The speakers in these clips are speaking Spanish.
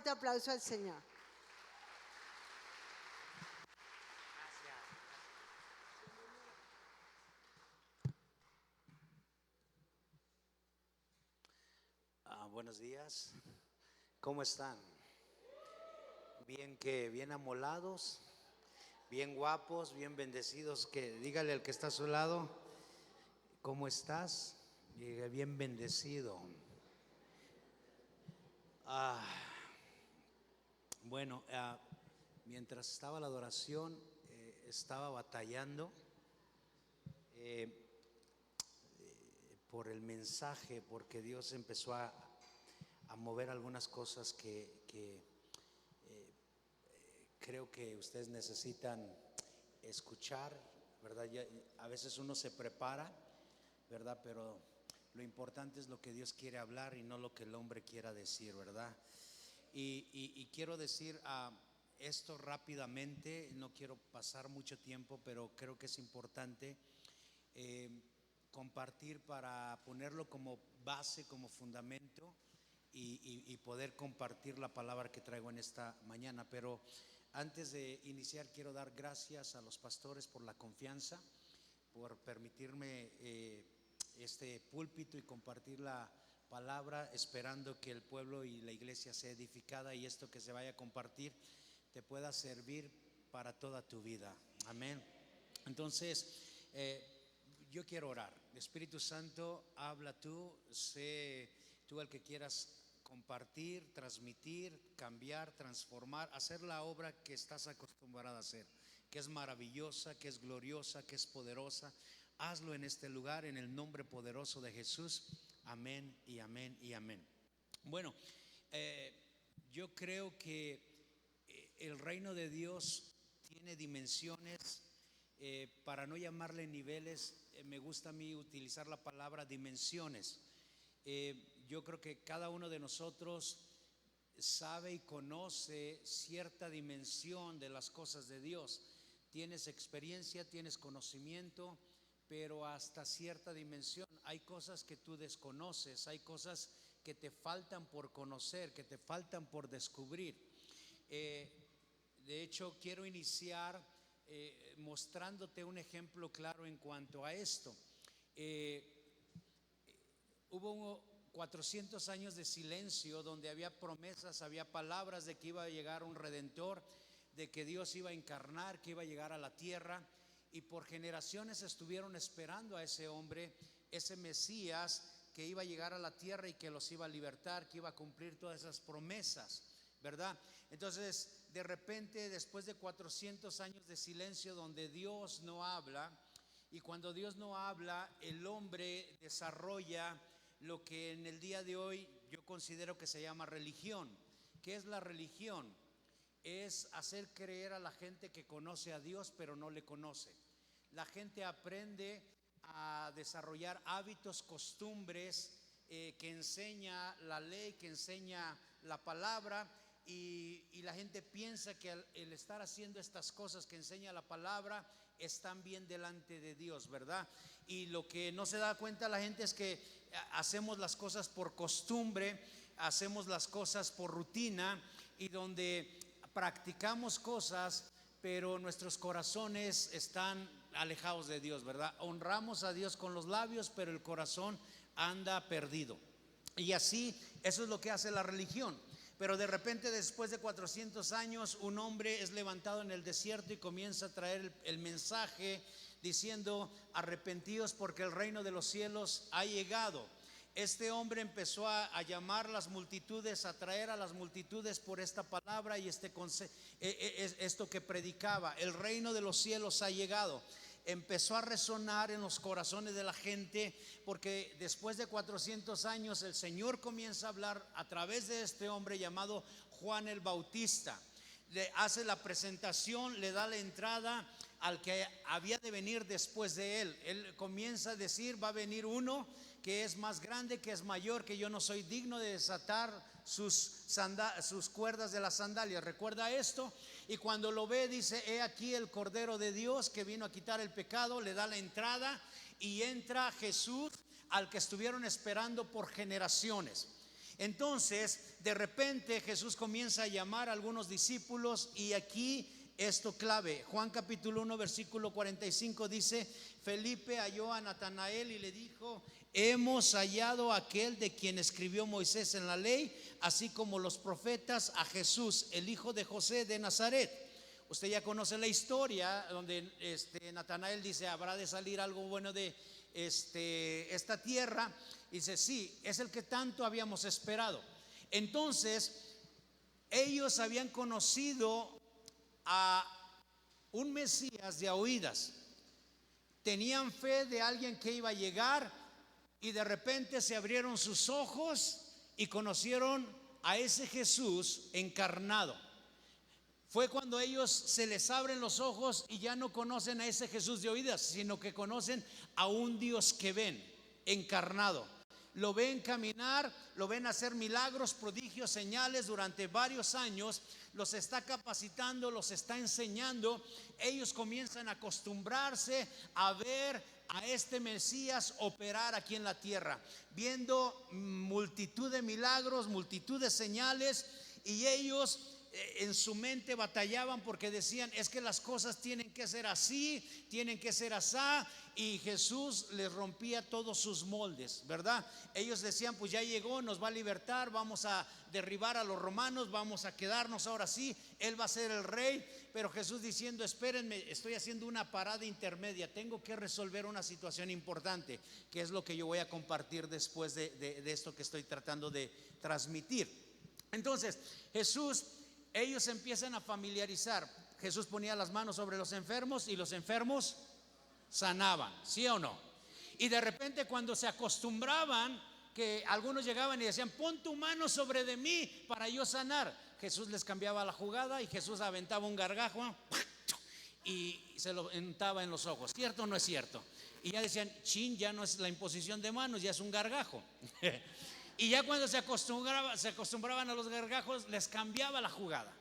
fuerte aplauso al Señor. Buenos días. ¿Cómo están? Bien amolados, bien guapos, bien bendecidos. Que dígale al que está a su lado, ¿cómo estás? Diga, bien bendecido. Bueno, mientras estaba la adoración, estaba batallando por el mensaje, porque Dios empezó a mover algunas cosas que creo que ustedes necesitan escuchar, ¿verdad? A veces uno se prepara, ¿verdad? Pero lo importante es lo que Dios quiere hablar y no lo que el hombre quiera decir, ¿verdad? Y quiero decir esto rápidamente, no quiero pasar mucho tiempo, pero creo que es importante compartir para ponerlo como base, como fundamento y poder compartir la palabra que traigo en esta mañana. Pero antes de iniciar, quiero dar gracias a los pastores por la confianza, por permitirme este púlpito y compartir la palabra, esperando que el pueblo y la iglesia sea edificada y esto que se vaya a compartir te pueda servir para toda tu vida. Amén. Entonces, yo quiero orar. Espíritu Santo, habla tú, sé tú el que quieras compartir, transmitir, cambiar, transformar, hacer la obra que estás acostumbrada a hacer, que es maravillosa, que es gloriosa, que es poderosa. Hazlo en este lugar, en el nombre poderoso de Jesús. Amén y amén y amén. Bueno, yo creo que el reino de Dios tiene dimensiones, para no llamarle niveles, me gusta a mí utilizar la palabra dimensiones. Yo creo que cada uno de nosotros sabe y conoce cierta dimensión de las cosas de Dios. Tienes experiencia, tienes conocimiento, pero hasta cierta dimensión. Hay cosas que tú desconoces, hay cosas que te faltan por conocer, que te faltan por descubrir. De hecho, quiero iniciar mostrándote un ejemplo claro en cuanto a esto. Hubo 400 años de silencio donde había promesas, había palabras de que iba a llegar un redentor, de que Dios iba a encarnar, que iba a llegar a la tierra, y por generaciones estuvieron esperando a ese hombre, ese Mesías que iba a llegar a la tierra y que los iba a libertar, que iba a cumplir todas esas promesas, ¿verdad? Entonces, de repente, después de 400 años de silencio donde Dios no habla, y cuando Dios no habla, el hombre desarrolla lo que en el día de hoy yo considero que se llama religión. ¿Qué es la religión? Es hacer creer a la gente que conoce a Dios pero no le conoce. La gente aprende a desarrollar hábitos, costumbres que enseña la ley, que enseña la palabra, y la gente piensa que el estar haciendo estas cosas que enseña la palabra están bien delante de Dios, ¿verdad? Y lo que no se da cuenta la gente es que hacemos las cosas por costumbre, hacemos las cosas por rutina, y donde practicamos cosas pero nuestros corazones están alejados de Dios, ¿verdad? Honramos a Dios con los labios, pero el corazón anda perdido. Y así, eso es lo que hace la religión. Pero de repente, después de 400 años, un hombre es levantado en el desierto y comienza a traer el mensaje diciendo: arrepentíos porque el reino de los cielos ha llegado. Este hombre empezó a llamar las multitudes, a traer a las multitudes por esta palabra y esto que predicaba: el reino de los cielos ha llegado. Empezó a resonar en los corazones de la gente, porque después de 400 años el Señor comienza a hablar a través de este hombre llamado Juan el Bautista. Le hace la presentación, le da la entrada al que había de venir después de él. Él comienza a decir: va a venir uno que es más grande, que es mayor, que yo no soy digno de desatar sus cuerdas de las sandalias. ¿Recuerda esto? Y cuando lo ve dice: he aquí el Cordero de Dios que vino a quitar el pecado. Le da la entrada y entra Jesús, al que estuvieron esperando por generaciones. Entonces, de repente Jesús comienza a llamar a algunos discípulos, y aquí esto clave. Juan capítulo 1 versículo 45 dice: Felipe halló a Natanael y le dijo: hemos hallado a aquel de quien escribió Moisés en la ley, así como los profetas, a Jesús, el hijo de José de Nazaret. Usted ya conoce la historia donde Natanael dice: habrá de salir algo bueno de esta tierra. Y dice: sí, es el que tanto habíamos esperado. Entonces ellos habían conocido a un Mesías de a oídas, tenían fe de alguien que iba a llegar, y de repente se abrieron sus ojos y conocieron a ese Jesús encarnado. Fue cuando ellos se les abren los ojos y ya no conocen a ese Jesús de oídas, sino que conocen a un Dios que ven, encarnado. Lo ven caminar, lo ven hacer milagros, prodigios, señales durante varios años. Los está capacitando, los está enseñando. Ellos comienzan a acostumbrarse a ver a este Mesías operar aquí en la tierra, viendo multitud de milagros, multitud de señales. Y ellos en su mente batallaban porque decían: es que las cosas tienen que ser así, tienen que ser así. Y Jesús les rompía todos sus moldes, ¿verdad? Ellos decían: pues ya llegó, nos va a libertar, vamos a derribar a los romanos, vamos a quedarnos ahora sí, Él va a ser el rey. Pero Jesús diciendo: espérenme, estoy haciendo una parada intermedia, tengo que resolver una situación importante, que es lo que yo voy a compartir después de esto que estoy tratando de transmitir. Entonces ellos empiezan a familiarizar. Jesús ponía las manos sobre los enfermos y los enfermos sanaban, ¿sí o no? Y de repente, cuando se acostumbraban, que algunos llegaban y decían: pon tu mano sobre de mí para yo sanar, Jesús les cambiaba la jugada y Jesús aventaba un gargajo y se lo untaba en los ojos. ¿Cierto o no es cierto? Y ya decían: chin, ya no es la imposición de manos, ya es un gargajo. Y ya cuando se acostumbraban a los gargajos, les cambiaba la jugada,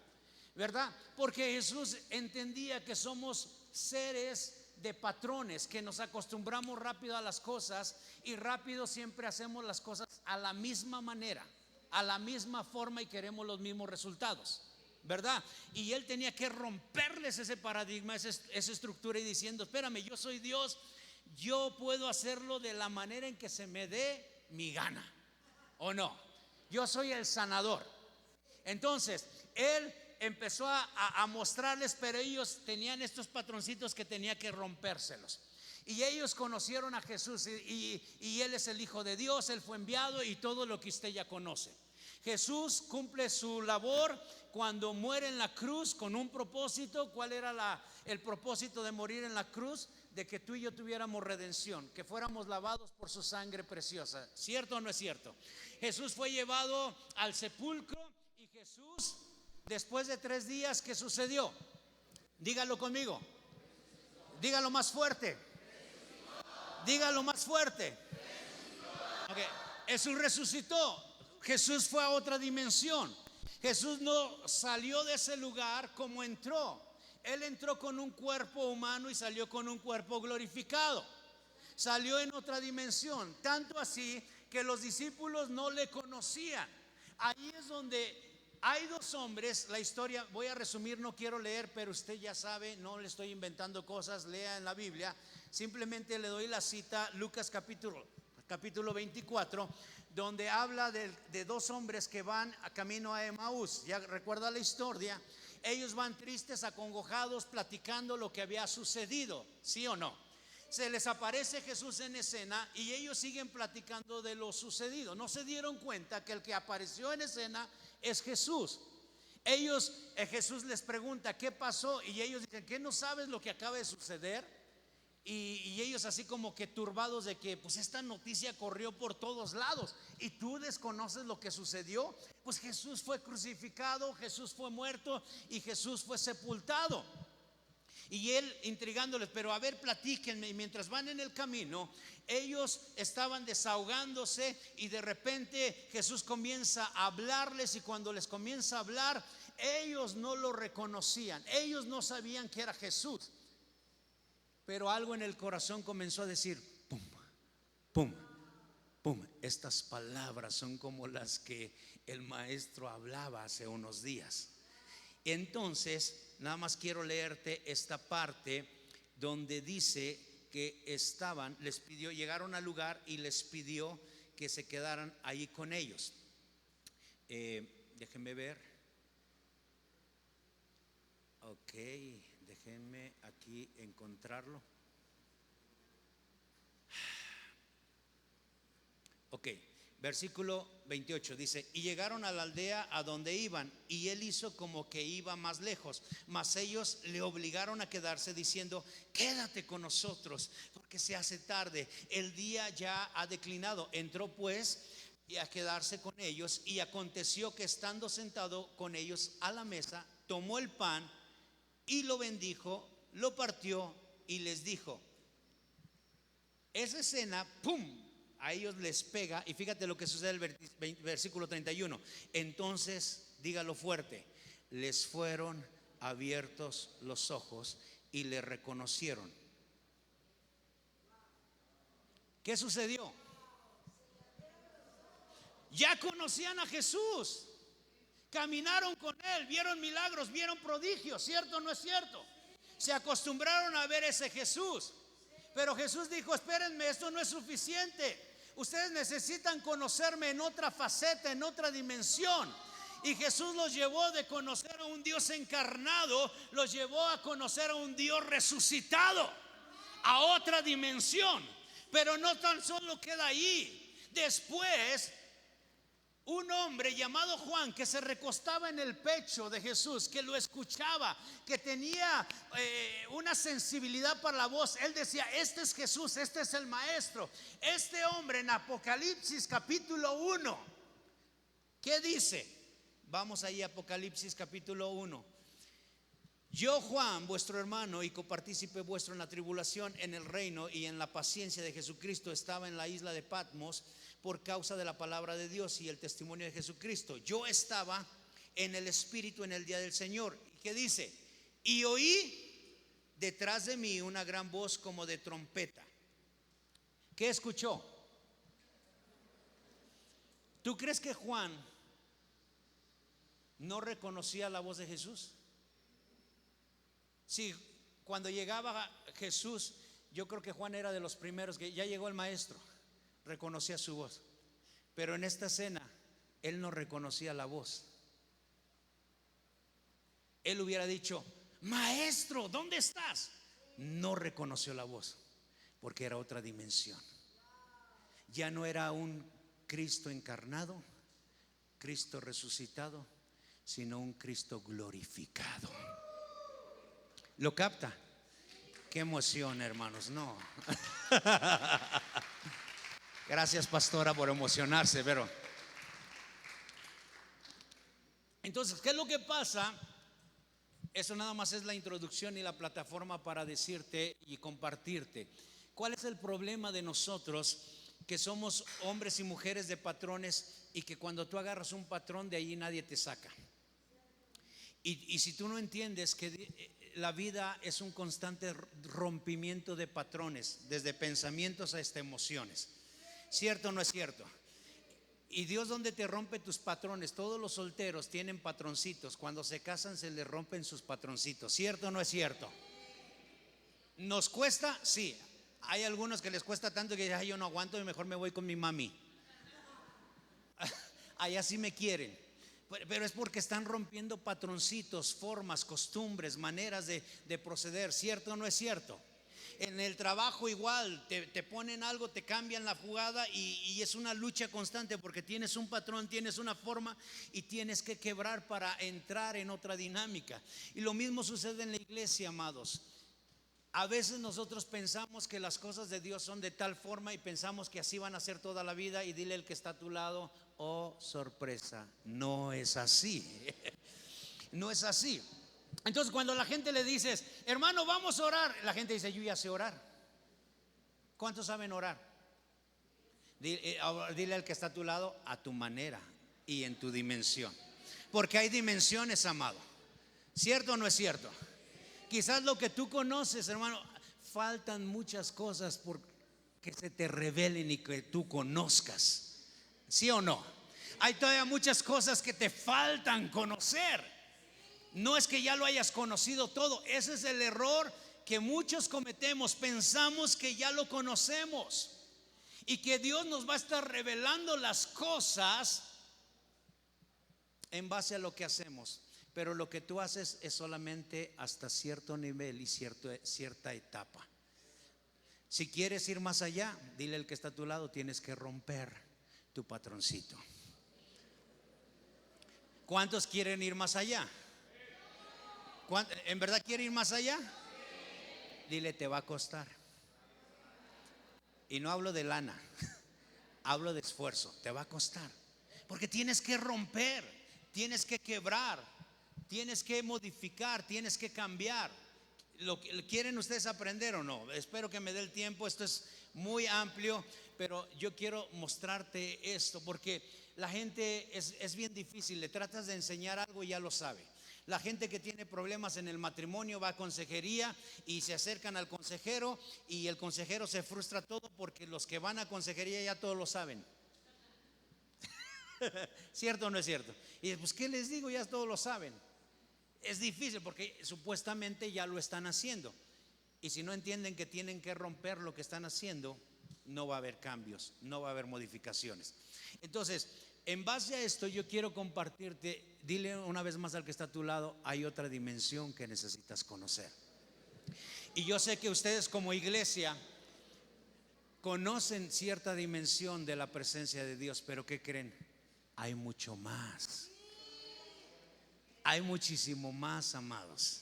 ¿verdad? Porque Jesús entendía que somos seres de patrones, que nos acostumbramos rápido a las cosas, y rápido siempre hacemos las cosas a la misma manera, a la misma forma, y queremos los mismos resultados, ¿verdad? Y Él tenía que romperles esa paradigma, esa estructura, y diciendo: espérame, yo soy Dios, yo puedo hacerlo de la manera en que se me dé mi gana, ¿o no? Yo soy el sanador. Entonces Él empezó a mostrarles, pero ellos tenían estos patroncitos que tenía que rompérselos. Y ellos conocieron a Jesús, y Él es el Hijo de Dios, Él fue enviado, y todo lo que usted ya conoce. Jesús cumple su labor cuando muere en la cruz con un propósito. ¿Cuál era el propósito de morir en la cruz? De que tú y yo tuviéramos redención, que fuéramos lavados por su sangre preciosa. ¿Cierto o no es cierto? Jesús fue llevado al sepulcro, y Jesús, después de 3 días, ¿qué sucedió? Dígalo conmigo, dígalo más fuerte, dígalo más fuerte. Okay. Jesús resucitó. Jesús fue a otra dimensión. Jesús no salió de ese lugar como entró. Él entró con un cuerpo humano y salió con un cuerpo glorificado. Salió en otra dimensión, tanto así que los discípulos no le conocían. Ahí es donde hay 2 hombres. La historia, voy a resumir, no quiero leer, pero usted ya sabe, no le estoy inventando cosas, lea en la Biblia. Simplemente le doy la cita, Lucas capítulo 24, donde habla de 2 hombres que van a camino a Emaús. Ya recuerda la historia. Ellos van tristes, acongojados, platicando lo que había sucedido, ¿sí o no? Se les aparece Jesús en escena y ellos siguen platicando de lo sucedido. No se dieron cuenta que el que apareció en escena es Jesús. Jesús les pregunta: ¿qué pasó? Y ellos dicen: ¿qué no sabes lo que acaba de suceder? Y ellos así como que turbados de que pues esta noticia corrió por todos lados y tú desconoces lo que sucedió. Pues Jesús fue crucificado, Jesús fue muerto y Jesús fue sepultado. Y Él intrigándoles: pero a ver, platíquenme. Y mientras van en el camino, ellos estaban desahogándose, y de repente Jesús comienza a hablarles, y cuando les comienza a hablar, ellos no lo reconocían, ellos no sabían que era Jesús. Pero algo en el corazón comenzó a decir: pum, pum, pum, Estas palabras son como las que el maestro hablaba hace unos días. Entonces, nada más quiero leerte esta parte donde dice que llegaron al lugar y les pidió que se quedaran ahí con ellos. Déjenme ver. Ok, déjenme aquí encontrarlo. Ok, versículo 28 dice: y llegaron a la aldea a donde iban, y él hizo como que iba más lejos, mas ellos le obligaron a quedarse diciendo: quédate con nosotros, porque se hace tarde, el día ya ha declinado. Entró pues y a quedarse con ellos, y aconteció que estando sentado con ellos a la mesa, tomó el pan y lo bendijo, lo partió y les dijo. Esa escena, a ellos les pega, y fíjate lo que sucede en el versículo 31. Entonces, dígalo fuerte: les fueron abiertos los ojos y le reconocieron. ¿Qué sucedió? Ya conocían a Jesús, caminaron con él, vieron milagros, vieron prodigios, ¿cierto o no es cierto? Se acostumbraron a ver ese Jesús. Pero Jesús dijo: espérenme, esto no es suficiente. Ustedes necesitan conocerme en otra faceta, en otra dimensión. Y Jesús los llevó de conocer a un Dios encarnado, los llevó a conocer a un Dios resucitado, a otra dimensión. Pero no tan solo queda ahí. Después, un hombre llamado Juan, que se recostaba en el pecho de Jesús, que lo escuchaba, que tenía una sensibilidad para la voz, él decía: este es Jesús, este es el maestro. Este hombre en Apocalipsis capítulo 1, ¿qué dice? Vamos ahí a Apocalipsis capítulo 1. Yo, Juan, vuestro hermano y copartícipe vuestro en la tribulación, en el reino y en la paciencia de Jesucristo, estaba en la isla de Patmos por causa de la palabra de Dios y el testimonio de Jesucristo. Yo estaba en el Espíritu en el día del Señor. ¿Qué dice? Y oí detrás de mí una gran voz como de trompeta. ¿Qué escuchó? ¿Tú crees que Juan no reconocía la voz de Jesús? Sí, cuando llegaba Jesús, yo creo que Juan era de los primeros que ya llegó el maestro, reconocía su voz. Pero en esta escena él no reconocía la voz. Él hubiera dicho: maestro, ¿dónde estás? No reconoció la voz, porque era otra dimensión. Ya no era un Cristo encarnado, Cristo resucitado, sino un Cristo glorificado. ¿Lo capta? Qué emoción, hermanos. No. Gracias, pastora, por emocionarse, pero entonces, ¿qué es lo que pasa? Eso nada más es la introducción y la plataforma para decirte y compartirte cuál es el problema de nosotros, que somos hombres y mujeres de patrones, y que cuando tú agarras un patrón, de allí nadie te saca. Y si tú no entiendes que la vida es un constante rompimiento de patrones, desde pensamientos hasta emociones, ¿cierto o no es cierto? Y Dios, donde te rompe tus patrones. Todos los solteros tienen patroncitos. Cuando se casan se les rompen sus patroncitos, ¿cierto o no es cierto? ¿Nos cuesta? Sí. Hay algunos que les cuesta tanto que dicen: yo no aguanto y mejor me voy con mi mami. Allá sí me quieren. Pero es porque están rompiendo patroncitos, formas, costumbres, maneras de proceder, ¿cierto o no es cierto? En el trabajo igual, te ponen algo, te cambian la jugada, y es una lucha constante, porque tienes un patrón, tienes una forma, y tienes que quebrar para entrar en otra dinámica. Y lo mismo sucede en la iglesia, amados. A veces nosotros pensamos que las cosas de Dios son de tal forma, y pensamos que así van a ser toda la vida, y dile al que está a tu lado: oh, sorpresa, no es así. No es así. Entonces, cuando a la gente le dices: hermano, vamos a orar, la gente dice: yo ya sé orar. ¿Cuántos saben orar? Dile al que está a tu lado: a tu manera y en tu dimensión. Porque hay dimensiones, amado. ¿Cierto o no es cierto? Quizás lo que tú conoces, hermano, faltan muchas cosas que se te revelen y que tú conozcas. ¿Sí o no? Hay todavía muchas cosas que te faltan conocer. No es que ya lo hayas conocido todo. Ese es el error que muchos cometemos. Pensamos que ya lo conocemos y que Dios nos va a estar revelando las cosas en base a lo que hacemos. Pero lo que tú haces es solamente hasta cierto nivel y cierta etapa. Si quieres ir más allá, dile al que está a tu lado, tienes que romper tu patroncito. ¿Cuántos quieren ir más allá? ¿En verdad quieren ir más allá? Dile, te va a costar. Y no hablo de lana, hablo de esfuerzo. Te va a costar, porque tienes que romper, tienes que quebrar, tienes que modificar, tienes que cambiar. ¿Quieren ustedes aprender o no? Espero que me dé el tiempo. Esto es muy amplio, pero yo quiero mostrarte esto, porque la gente es bien difícil. Le tratas de enseñar algo y ya lo sabe. La gente que tiene problemas en el matrimonio va a consejería y se acercan al consejero, y el consejero se frustra todo porque los que van a consejería ya todos lo saben. ¿Cierto o no es cierto? Y pues, ¿qué les digo? Ya todos lo saben. Es difícil porque supuestamente ya lo están haciendo, y si no entienden que tienen que romper lo que están haciendo, no va a haber cambios, no va a haber modificaciones. Entonces, en base a esto, yo quiero compartirte. Dile una vez más al que está a tu lado, hay otra dimensión que necesitas conocer. Y yo sé que ustedes como iglesia conocen cierta dimensión de la presencia de Dios, pero ¿qué creen? Hay mucho más. Hay muchísimo más, amados.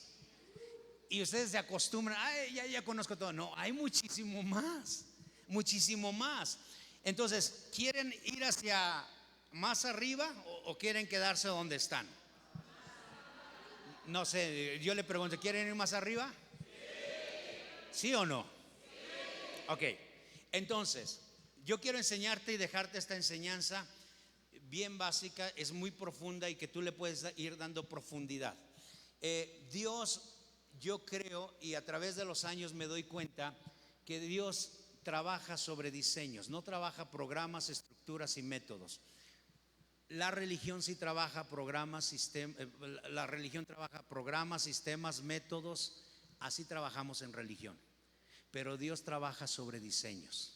Y ustedes se acostumbran, ya conozco todo. No, hay muchísimo más, muchísimo más. Entonces, ¿quieren ir hacia más arriba o quieren quedarse donde están? No sé, yo le pregunto, ¿quieren ir más arriba? ¿Sí o no? Ok, entonces, yo quiero enseñarte y dejarte esta enseñanza bien básica, es muy profunda y que tú le puedes ir dando profundidad. Dios, yo creo, y a través de los años me doy cuenta que Dios trabaja sobre diseños, no trabaja programas, estructuras y métodos. La religión sí trabaja programas, sistemas, métodos. Así trabajamos en religión, pero Dios trabaja sobre diseños.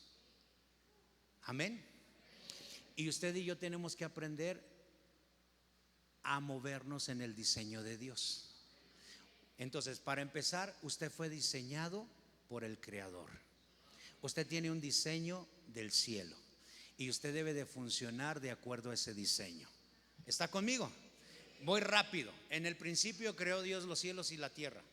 Amén. Y usted y yo tenemos que aprender a movernos en el diseño de Dios. Entonces, para empezar, usted fue diseñado por el Creador. Usted tiene un diseño del cielo y usted debe de funcionar de acuerdo a ese diseño. ¿Está conmigo? Voy rápido. En el principio creó Dios los cielos y la tierra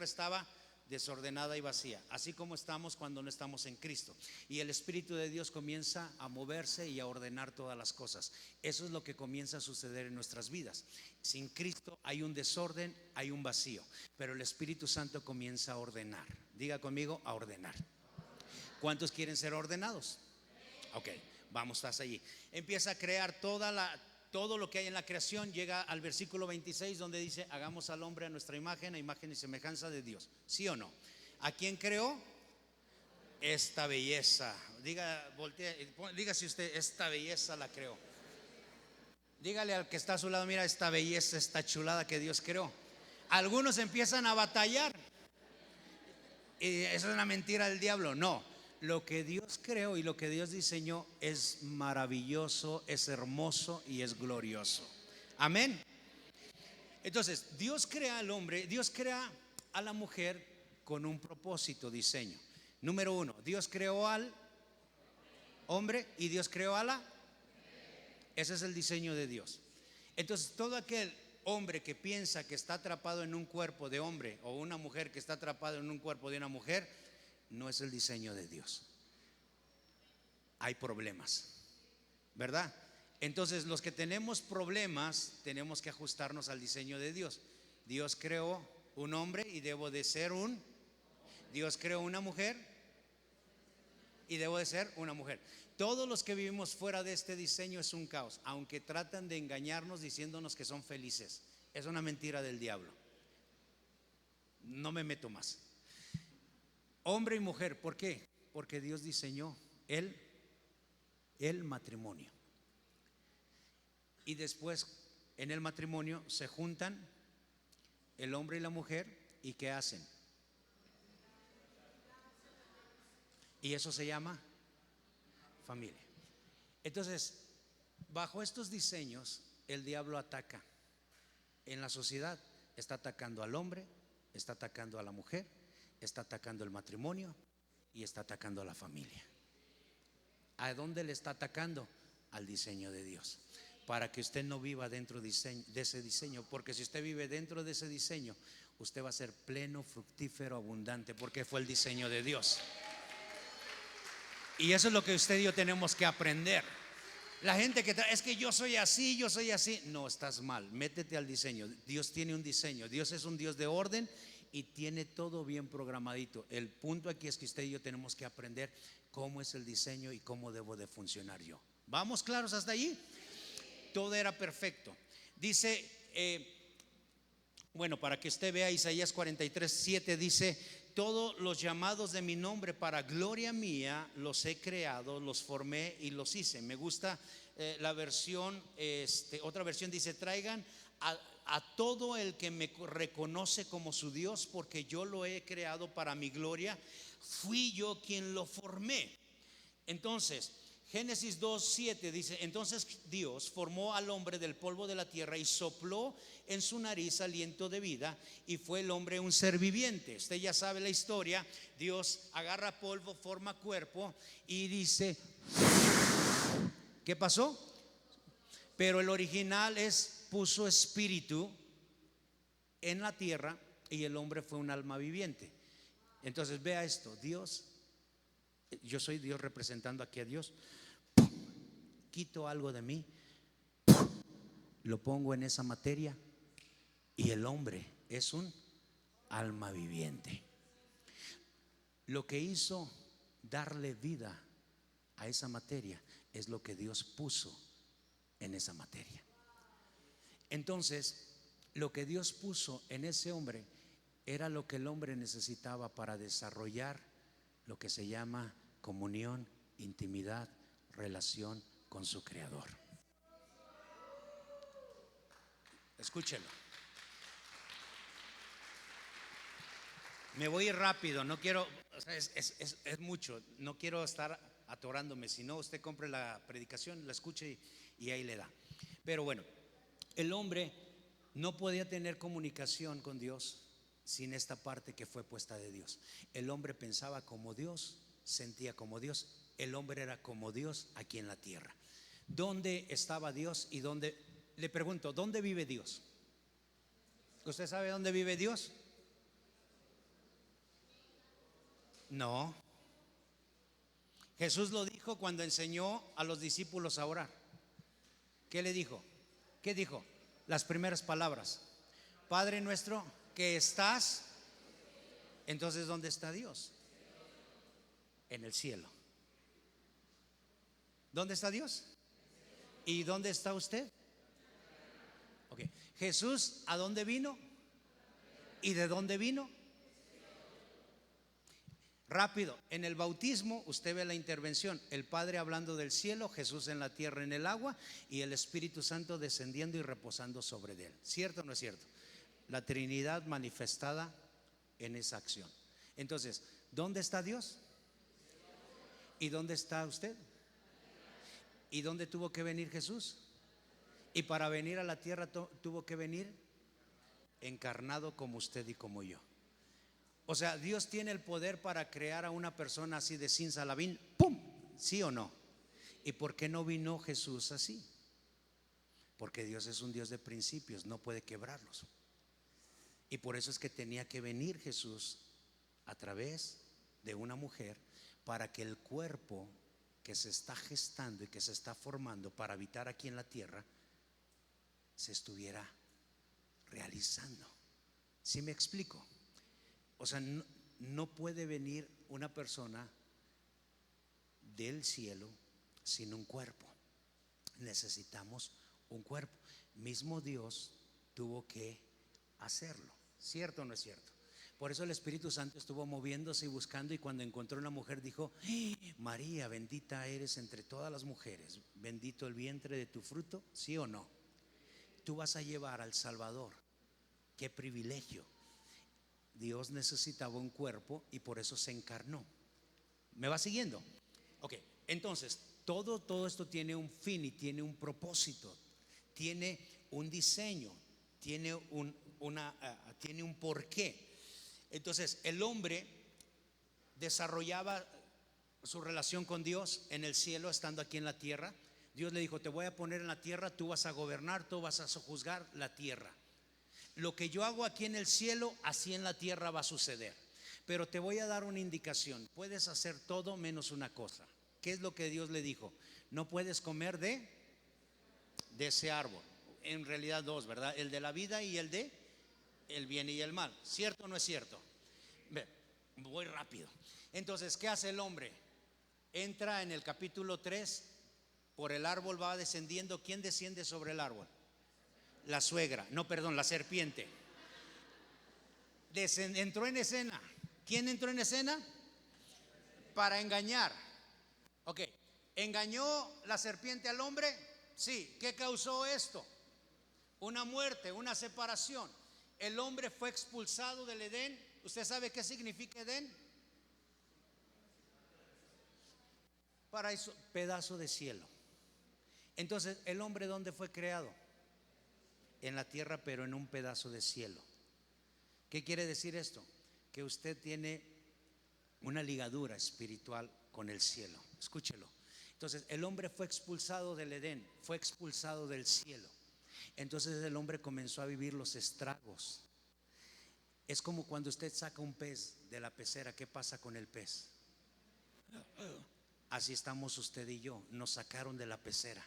estaba desordenada y vacía, así como estamos cuando no estamos en Cristo. Y el Espíritu de Dios comienza a moverse y a ordenar todas las cosas. Eso es lo que comienza a suceder en nuestras vidas. Sin Cristo hay un desorden, hay un vacío, pero el Espíritu Santo comienza a ordenar. Diga conmigo, a ordenar. ¿Cuántos quieren ser ordenados? Ok, vamos hasta allí. Empieza a crear todo lo que hay en la creación. Llega al versículo 26 donde dice: hagamos al hombre a nuestra imagen, a imagen y semejanza de Dios. ¿Sí o no? ¿A quién creó? Esta belleza. Dígase usted, esta belleza la creó. Dígale al que está a su lado, mira esta belleza, esta chulada que Dios creó. Algunos empiezan a batallar y eso es una mentira del diablo. No, lo que Dios creó y lo que Dios diseñó es maravilloso, es hermoso y es glorioso. Amén. Entonces, Dios crea al hombre, Dios crea a la mujer con un propósito, diseño. Número uno, Dios creó al hombre y Dios creó a la. Ese es el diseño de Dios. Entonces, todo aquel hombre que piensa que está atrapado en un cuerpo de hombre, o una mujer que está atrapada en un cuerpo de una mujer, no es el diseño de Dios. Hay problemas, ¿verdad? Entonces, los que tenemos problemas tenemos que ajustarnos al diseño de Dios. Dios creó un hombre y debo de ser Dios creó una mujer y debo de ser una mujer. Todos los que vivimos fuera de este diseño es un caos, aunque tratan de engañarnos diciéndonos que son felices. Es una mentira del diablo. No me meto más. Hombre y mujer, ¿por qué? Porque Dios diseñó el matrimonio. Y después en el matrimonio se juntan el hombre y la mujer. ¿Y qué hacen? Y eso se llama familia. Entonces, bajo estos diseños, el diablo ataca en la sociedad. Está atacando al hombre, está atacando a la mujer, está atacando el matrimonio y está atacando a la familia. ¿A dónde le está atacando? Al diseño de Dios, para que usted no viva dentro de ese diseño. Porque si usted vive dentro de ese diseño, usted va a ser pleno, fructífero, abundante, porque fue el diseño de Dios. Y eso es lo que usted y yo tenemos que aprender. La gente que es que yo soy así, yo soy así. No, estás mal, métete al diseño. Dios tiene un diseño, Dios es un Dios de orden y tiene todo bien programadito. El punto aquí es que usted y yo tenemos que aprender cómo es el diseño y cómo debo de funcionar yo. ¿Vamos claros hasta allí? Todo era perfecto. Dice, bueno, para que usted vea Isaías 43:7 dice: todos los llamados de mi nombre para gloria mía los he creado, los formé y los hice. Me gusta la versión, otra versión dice: traigan a todo el que me reconoce como su Dios, porque yo lo he creado para mi gloria, fui yo quien lo formé. Entonces Génesis 2:7 dice: entonces Dios formó al hombre del polvo de la tierra y sopló en su nariz aliento de vida, y fue el hombre un ser viviente. Usted ya sabe la historia. Dios agarra polvo, forma cuerpo y dice, ¿qué pasó? Pero el original es: puso espíritu en la tierra y el hombre fue un alma viviente. Entonces vea esto, Dios, yo soy Dios representando aquí a Dios. Quito algo de mí, lo pongo en esa materia y el hombre es un alma viviente. Lo que hizo darle vida a esa materia es lo que Dios puso en esa materia. Entonces, lo que Dios puso en ese hombre era lo que el hombre necesitaba para desarrollar lo que se llama comunión, intimidad, relación con su Creador. Escúchelo. Me voy a ir rápido, no quiero, o sea, es mucho, no quiero estar atorándome. Si no, usted compre la predicación, la escuche y ahí le da. Pero bueno, el hombre no podía tener comunicación con Dios sin esta parte que fue puesta de Dios. El hombre pensaba como Dios, sentía como Dios. El hombre era como Dios aquí en la tierra. ¿Dónde estaba Dios y dónde? Le pregunto, ¿dónde vive Dios? ¿Usted sabe dónde vive Dios? No. Jesús lo dijo cuando enseñó a los discípulos a orar. ¿Qué le dijo? ¿Qué dijo? Las primeras palabras: Padre nuestro que estás. Entonces, ¿dónde está Dios? En el cielo. ¿Dónde está Dios? ¿Y dónde está usted? Ok. Jesús, ¿a dónde vino? ¿Y de dónde vino? Rápido, en el bautismo usted ve la intervención: el Padre hablando del cielo, Jesús en la tierra en el agua y el Espíritu Santo descendiendo y reposando sobre él. ¿Cierto o no es cierto? La Trinidad manifestada en esa acción. Entonces, ¿dónde está Dios? ¿Y dónde está usted? ¿Y dónde tuvo que venir Jesús? Y para venir a la tierra tuvo que venir encarnado como usted y como yo. O sea, Dios tiene el poder para crear a una persona así de simsalabim, ¡pum! ¿Sí o no? ¿Y por qué no vino Jesús así? Porque Dios es un Dios de principios, no puede quebrarlos. Y por eso es que tenía que venir Jesús a través de una mujer, para que el cuerpo que se está gestando y que se está formando para habitar aquí en la tierra se estuviera realizando. ¿Sí me explico? O sea, no puede venir una persona del cielo sin un cuerpo. Necesitamos un cuerpo. Mismo Dios tuvo que hacerlo. ¿Cierto o no es cierto? Por eso el Espíritu Santo estuvo moviéndose y buscando, y cuando encontró una mujer dijo: María, bendita eres entre todas las mujeres, bendito el vientre de tu fruto. ¿Sí o no? Tú vas a llevar al Salvador. Qué privilegio. Dios necesitaba un cuerpo y por eso se encarnó. ¿Me va siguiendo? Ok, entonces todo esto tiene un fin y tiene un propósito, tiene un diseño, tiene tiene un porqué. Entonces el hombre desarrollaba su relación con Dios en el cielo, estando aquí en la tierra. Dios le dijo: te voy a poner en la tierra, tú vas a gobernar, tú vas a juzgar la tierra. Lo que yo hago aquí en el cielo, así en la tierra va a suceder. Pero te voy a dar una indicación: puedes hacer todo menos una cosa. ¿Qué es lo que Dios le dijo? No puedes comer de ese árbol. En realidad dos, ¿verdad? El de la vida y el de el bien y el mal. ¿Cierto o no es cierto? Voy rápido. Entonces, ¿qué hace el hombre? Entra en el capítulo 3, por el árbol va descendiendo. ¿Quién desciende sobre el árbol? La suegra, no, perdón, la serpiente. Entró en escena. ¿Quién entró en escena? Para engañar. Ok, ¿engañó la serpiente al hombre? Sí. ¿Qué causó esto? Una muerte, una separación. El hombre fue expulsado del Edén. ¿Usted sabe qué significa Edén? Paraíso, pedazo de cielo. Entonces, ¿el hombre dónde fue creado? En la tierra, pero en un pedazo de cielo. ¿Qué quiere decir esto? Que usted tiene una ligadura espiritual con el cielo. Escúchelo. Entonces el hombre fue expulsado del Edén, fue expulsado del cielo. Entonces el hombre comenzó a vivir los estragos. Es como cuando usted saca un pez de la pecera. ¿Qué pasa con el pez? Así estamos usted y yo. Nos sacaron de la pecera,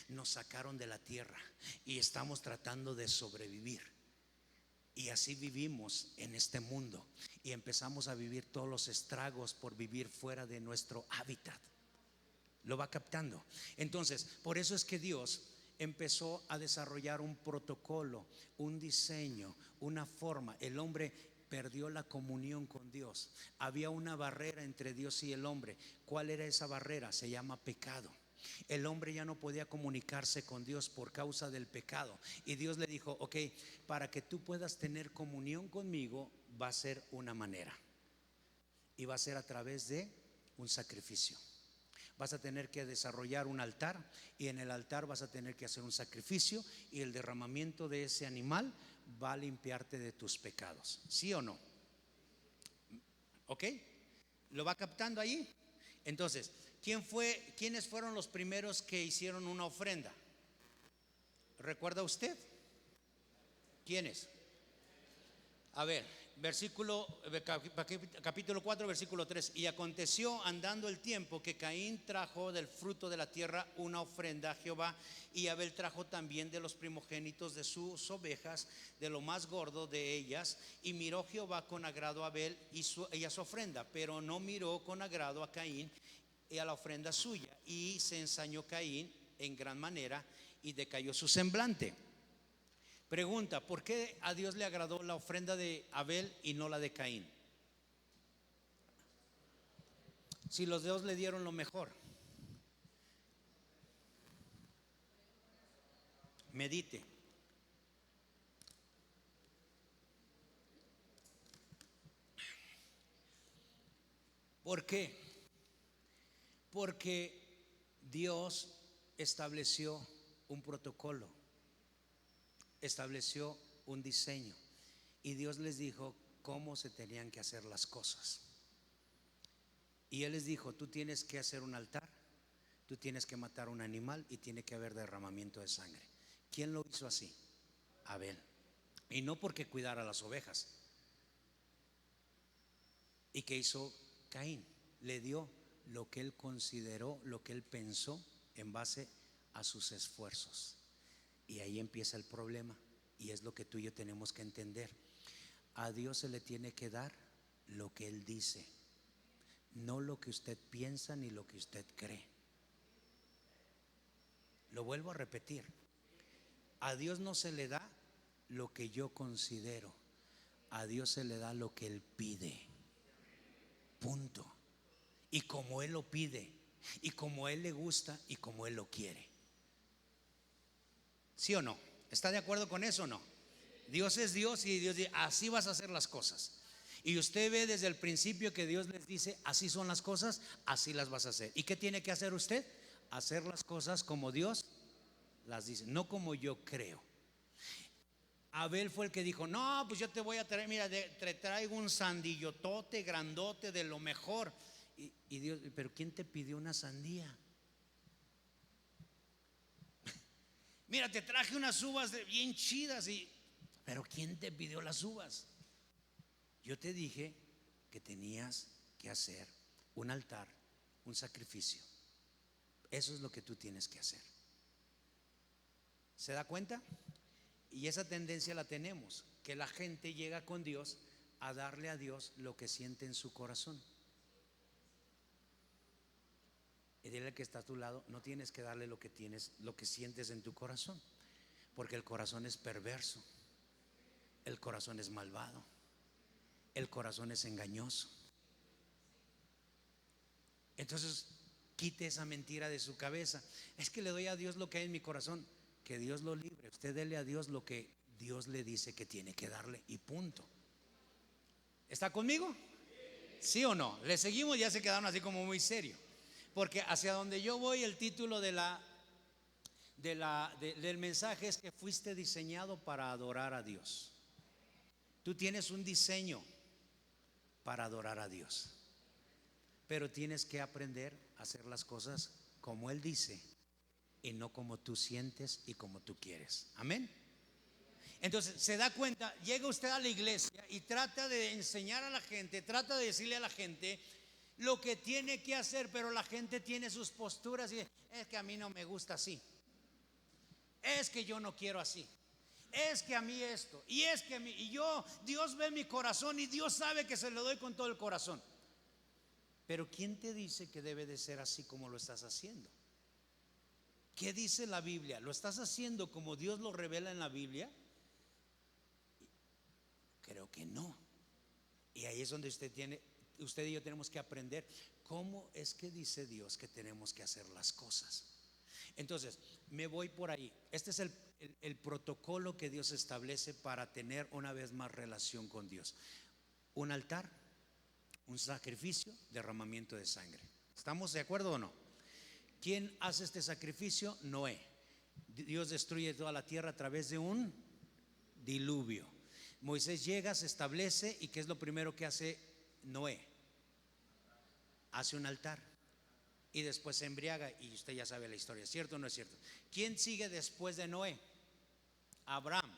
nos sacaron de la tierra y estamos tratando de sobrevivir. Y así vivimos en este mundo y empezamos a vivir todos los estragos por vivir fuera de nuestro hábitat. ¿Lo va captando? Entonces, por eso es que Dios empezó a desarrollar un protocolo, un diseño, una forma. El hombre perdió la comunión con Dios. Había una barrera entre Dios y el hombre. ¿Cuál era esa barrera? Se llama pecado. El hombre ya no podía comunicarse con Dios por causa del pecado. Y Dios le dijo: ok, para que tú puedas tener comunión conmigo, va a ser una manera. Y va a ser a través de un sacrificio. Vas a tener que desarrollar un altar, y en el altar vas a tener que hacer un sacrificio, y el derramamiento de ese animal va a limpiarte de tus pecados. ¿Sí o no? ¿Ok? ¿Lo va captando ahí? Entonces, ¿quiénes fueron los primeros que hicieron una ofrenda? ¿Recuerda usted? ¿Quiénes? A ver, capítulo 4, versículo 3. Y aconteció, andando el tiempo, que Caín trajo del fruto de la tierra una ofrenda a Jehová, y Abel trajo también de los primogénitos de sus ovejas, de lo más gordo de ellas. Y miró Jehová con agrado a Abel y a su ofrenda, pero no miró con agrado a Caín y a la ofrenda suya. Y se ensañó Caín en gran manera, y decayó su semblante. Pregunta: ¿por qué a Dios le agradó la ofrenda de Abel y no la de Caín? Si los dos le dieron lo mejor. Medite. ¿Por qué? Porque Dios estableció un protocolo, estableció un diseño, y Dios les dijo cómo se tenían que hacer las cosas. Y Él les dijo: tú tienes que hacer un altar, tú tienes que matar un animal, y tiene que haber derramamiento de sangre. ¿Quién lo hizo así? Abel. Y no porque cuidara las ovejas. ¿Y qué hizo Caín? Le dio lo que él consideró, lo que él pensó en base a sus esfuerzos. Y ahí empieza el problema, y es lo que tú y yo tenemos que entender. A Dios se le tiene que dar lo que Él dice, no lo que usted piensa ni lo que usted cree. Lo vuelvo a repetir: a Dios no se le da lo que yo considero, A Dios se le da lo que Él pide. Punto. Y como Él lo pide, y como a Él le gusta, y como Él lo quiere. ¿Sí o no? ¿Está de acuerdo con eso o no? Dios es Dios y Dios dice, así vas a hacer las cosas. Y usted ve desde el principio que Dios les dice, así son las cosas, así las vas a hacer. ¿Y qué tiene que hacer usted? Hacer las cosas como Dios las dice, no como yo creo. Abel fue el que dijo, no, pues yo te voy a traer, mira, te traigo un sandillotote grandote de lo mejor. Y Dios, pero ¿quién te pidió una sandía? Mira, te traje unas uvas bien chidas, pero ¿quién te pidió las uvas? Yo te dije que tenías que hacer un altar, un sacrificio. Eso es lo que tú tienes que hacer. ¿Se da cuenta? Y esa tendencia la tenemos, que la gente llega con Dios a darle a Dios lo que siente en su corazón. Y dile al que está a tu lado, no tienes que darle lo que tienes, lo que sientes en tu corazón, porque el corazón es perverso, el corazón es malvado, el corazón es engañoso. Entonces, quite esa mentira de su cabeza. Es que le doy a Dios lo que hay en mi corazón. Que Dios lo libre. Usted dele a Dios lo que Dios le dice que tiene que darle y punto. ¿Está conmigo? ¿Sí o no? Le seguimos, ya se quedaron así como muy serio. Porque hacia donde yo voy, el título del mensaje es que fuiste diseñado para adorar a Dios. Tú tienes un diseño para adorar a Dios, pero tienes que aprender a hacer las cosas como Él dice y no como tú sientes y como tú quieres. Amén. Entonces se da cuenta, llega usted a la iglesia y trata de enseñar a la gente, trata de decirle a la gente lo que tiene que hacer, pero la gente tiene sus posturas y es que a mí no me gusta así, es que yo no quiero así, es que a mí esto, y es que a mí, y yo, Dios ve mi corazón y Dios sabe que se lo doy con todo el corazón. Pero ¿quién te dice que debe de ser así como lo estás haciendo? ¿Qué dice la Biblia? ¿Lo estás haciendo como Dios lo revela en la Biblia? Creo que no. Y ahí es donde usted y yo tenemos que aprender cómo es que dice Dios que tenemos que hacer las cosas. Entonces, me voy por ahí. Este es el protocolo que Dios establece para tener una vez más relación con Dios. Un altar, un sacrificio, derramamiento de sangre. ¿Estamos de acuerdo o no? ¿Quién hace este sacrificio? Noé. Dios destruye toda la tierra a través de un diluvio. Moisés llega, se establece, y ¿qué es lo primero que hace Noé? Hace un altar y después se embriaga, y usted ya sabe la historia, ¿cierto o no es cierto? ¿Quién sigue después de Noé? Abraham.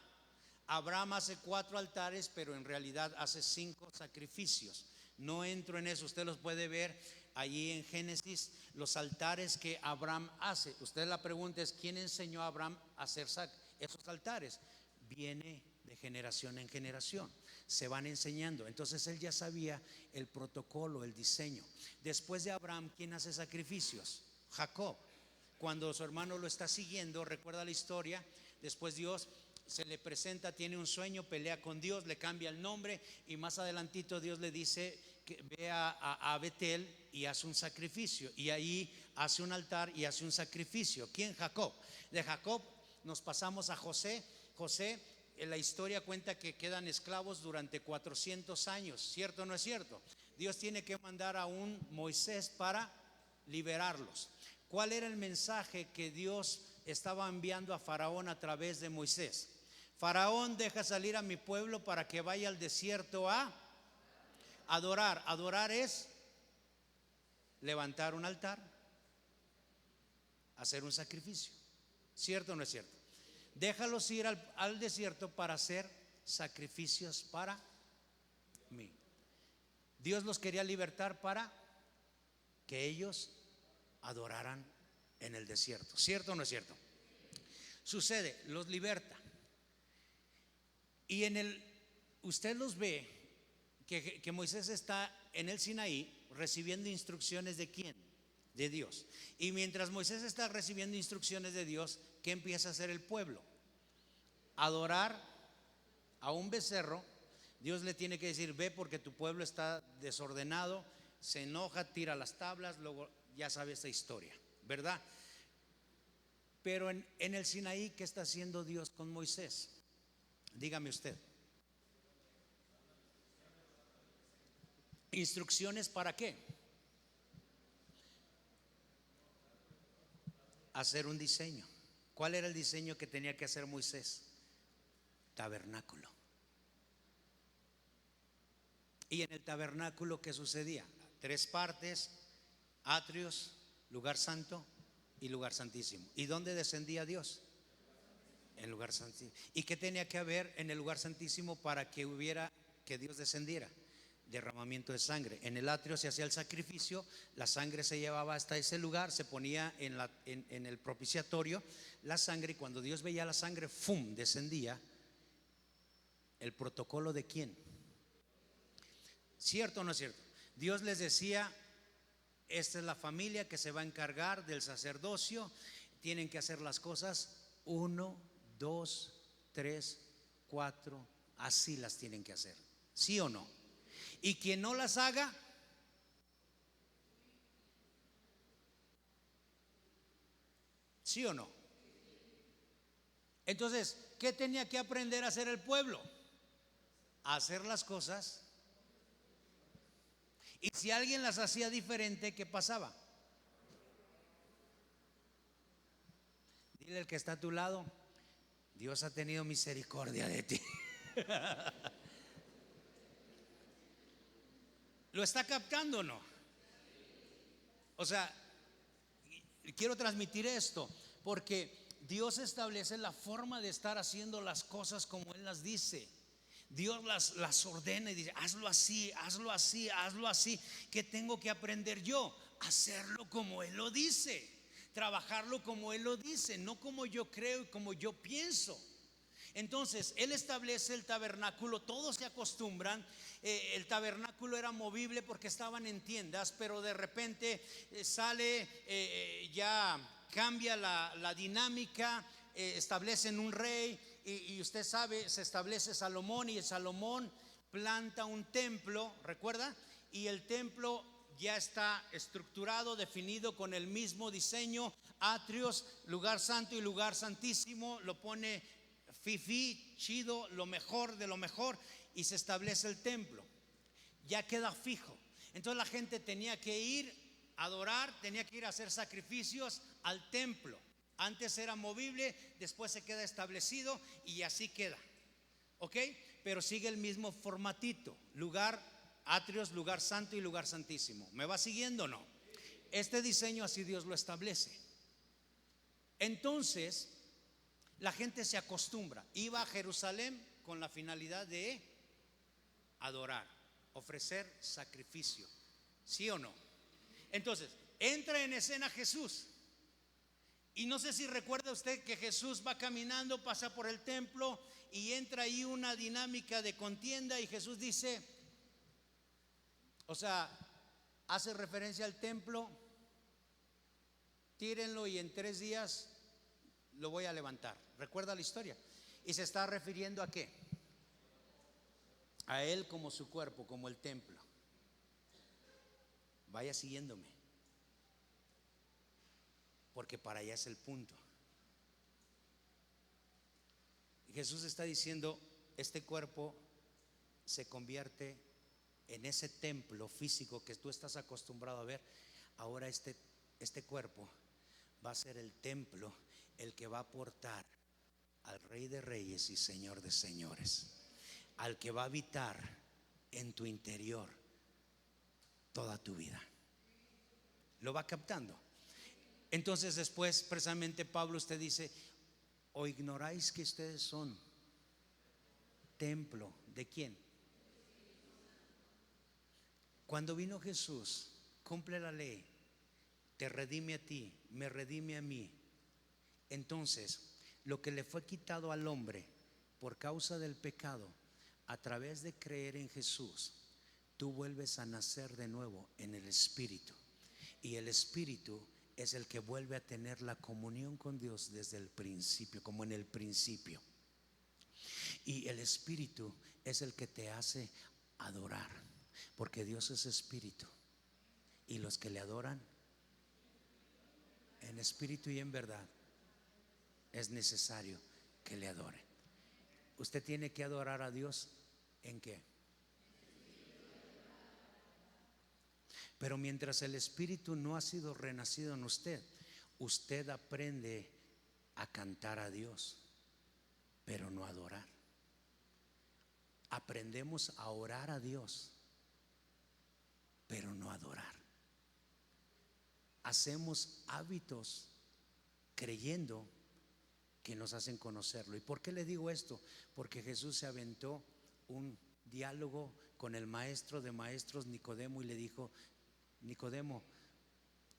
Abraham hace 4 altares, pero en realidad hace 5 sacrificios. No entro en eso, usted los puede ver allí en Génesis, los altares que Abraham hace. Usted la pregunta es, ¿quién enseñó a Abraham a hacer esos altares? Viene de generación en generación, se van enseñando. Entonces él ya sabía el protocolo, el diseño. Después de Abraham, ¿quién hace sacrificios? Jacob. Cuando su hermano lo está siguiendo, recuerda la historia, después Dios se le presenta, tiene un sueño, pelea con Dios, le cambia el nombre, y más adelantito Dios le dice que ve a Betel y hace un sacrificio, y ahí hace un altar y hace un sacrificio. ¿Quién? Jacob. De Jacob nos pasamos a José. José, en la historia cuenta que quedan esclavos durante 400 años, ¿cierto o no es cierto? Dios tiene que mandar a un Moisés para liberarlos. ¿Cuál era el mensaje que Dios estaba enviando a Faraón a través de Moisés? Faraón, deja salir a mi pueblo para que vaya al desierto a adorar. Adorar es levantar un altar, hacer un sacrificio, ¿cierto o no es cierto? Déjalos ir al desierto para hacer sacrificios para mí. Dios los quería libertar para que ellos adoraran en el desierto, ¿cierto o no es cierto? Sucede, los liberta. Y usted los ve que Moisés está en el Sinaí recibiendo instrucciones ¿de quién? De Dios. Y mientras Moisés está recibiendo instrucciones de Dios, ¿qué empieza a hacer el pueblo? Adorar a un becerro Dios le tiene que decir: ve porque tu pueblo está desordenado. Se enoja, tira las tablas, luego ya sabe esta historia, ¿verdad? Pero en el Sinaí, ¿qué está haciendo Dios con Moisés? Dígame usted. ¿Instrucciones para qué? Hacer un diseño. ¿Cuál era el diseño que tenía que hacer Moisés? Tabernáculo. Y en el tabernáculo, ¿qué sucedía? 3 partes: atrios, lugar santo y lugar santísimo. ¿Y dónde descendía Dios? En el lugar santísimo. ¿Y qué tenía que haber en el lugar santísimo para que Dios descendiera? Derramamiento de sangre. En el atrio se hacía el sacrificio, la sangre se llevaba hasta ese lugar, se ponía en el propiciatorio la sangre, y cuando Dios veía la sangre, ¡fum!, descendía. ¿El protocolo de quién? ¿Cierto o no es cierto? Dios les decía: esta es la familia que se va a encargar del sacerdocio, tienen que hacer las cosas 1, 2, 3, 4, así las tienen que hacer, ¿sí o no? Y quien no las haga, ¿sí o no? Entonces, ¿qué tenía que aprender a hacer el pueblo? A hacer las cosas. Y si alguien las hacía diferente, ¿qué pasaba? Dile al que está a tu lado: Dios ha tenido misericordia de ti. ¿Lo está captando o no? O sea, quiero transmitir esto porque Dios establece la forma de estar haciendo las cosas como Él las dice. Dios las ordena y dice: hazlo así, hazlo así, hazlo así. ¿Qué tengo que aprender yo? Hacerlo como Él lo dice, trabajarlo como Él lo dice, no como yo creo y como yo pienso. Entonces Él establece el tabernáculo, todos se acostumbran. El tabernáculo era movible porque estaban en tiendas, pero de repente ya cambia la dinámica, establecen un rey, y usted sabe, se establece Salomón, y Salomón planta un templo, ¿recuerda? Y el templo ya está estructurado, definido con el mismo diseño: atrios, lugar santo y lugar santísimo. Lo pone fifi, chido, lo mejor de lo mejor, y se establece el templo. Ya queda fijo. Entonces la gente tenía que ir a adorar, tenía que ir a hacer sacrificios al templo. Antes era movible, después se queda establecido y así queda, ¿ok? Pero sigue el mismo formatito: lugar, atrios, lugar santo y lugar santísimo. ¿Me va siguiendo o no? Este diseño así Dios lo establece. Entonces la gente se acostumbra, iba a Jerusalén con la finalidad de adorar, ofrecer sacrificio, ¿sí o no? Entonces entra en escena Jesús. Y no sé si recuerda usted que Jesús va caminando, pasa por el templo y entra ahí una dinámica de contienda, y Jesús dice, o sea, hace referencia al templo: tírenlo y en 3 días lo voy a levantar. ¿Recuerda la historia? Y se está refiriendo ¿a qué? A Él como su cuerpo, como el templo. Vaya siguiéndome, porque para allá es el punto. Y Jesús está diciendo: este cuerpo se convierte en ese templo físico que tú estás acostumbrado a ver. Ahora este cuerpo va a ser el templo, el que va a portar al Rey de Reyes y Señor de Señores, al que va a habitar en tu interior toda tu vida. ¿Lo va captando? Entonces después, precisamente Pablo, usted dice: ¿o ignoráis que ustedes son templo de quién? Cuando vino Jesús, cumple la ley, te redime a ti, me redime a mí. Entonces, lo que le fue quitado al hombre por causa del pecado, a través de creer en Jesús, tú vuelves a nacer de nuevo en el Espíritu. Y el Espíritu es el que vuelve a tener la comunión con Dios desde el principio, como en el principio. Y el espíritu es el que te hace adorar, porque Dios es espíritu, y los que le adoran en espíritu y en verdad es necesario que le adoren. Usted tiene que adorar a Dios ¿en qué? Pero mientras el espíritu no ha sido renacido en usted, usted aprende a cantar a Dios, pero no a adorar. Aprendemos a orar a Dios, pero no a adorar. Hacemos hábitos creyendo que nos hacen conocerlo. ¿Y por qué le digo esto? Porque Jesús se aventó un diálogo con el maestro de maestros Nicodemo y le dijo: Nicodemo,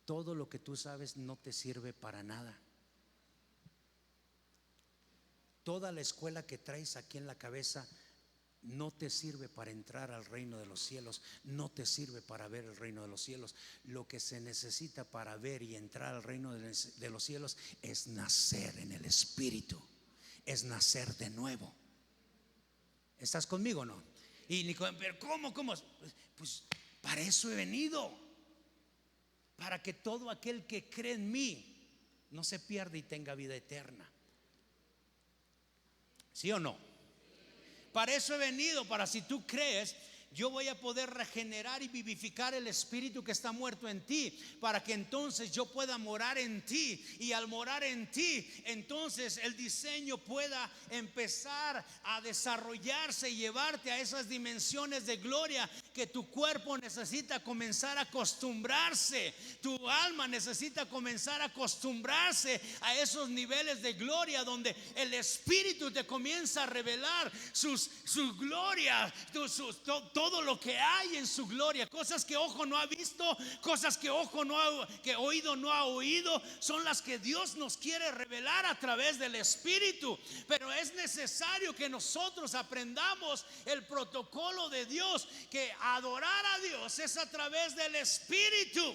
todo lo que tú sabes no te sirve para nada. Toda la escuela que traes aquí en la cabeza no te sirve para entrar al reino de los cielos, no te sirve para ver el reino de los cielos. Lo que se necesita para ver y entrar al reino de los cielos es nacer en el espíritu, es nacer de nuevo. ¿Estás conmigo o no? Y Nicodemo, pero ¿cómo? Pues para eso he venido, para que todo aquel que cree en mí no se pierda y tenga vida eterna. ¿Sí o no? Para eso he venido, para si tú crees, yo voy a poder regenerar y vivificar el espíritu que está muerto en ti, para que entonces yo pueda morar en ti, y al morar en ti, entonces el diseño pueda empezar a desarrollarse y llevarte a esas dimensiones de gloria que tu cuerpo necesita comenzar a acostumbrarse, tu alma necesita comenzar a acostumbrarse a esos niveles de gloria donde el espíritu te comienza a revelar su gloria, todo lo que hay en su gloria, cosas que ojo no ha visto, cosas que oído no ha oído, son las que Dios nos quiere revelar a través del espíritu. Pero es necesario que nosotros aprendamos el protocolo de Dios, que adorar a Dios es a través del espíritu.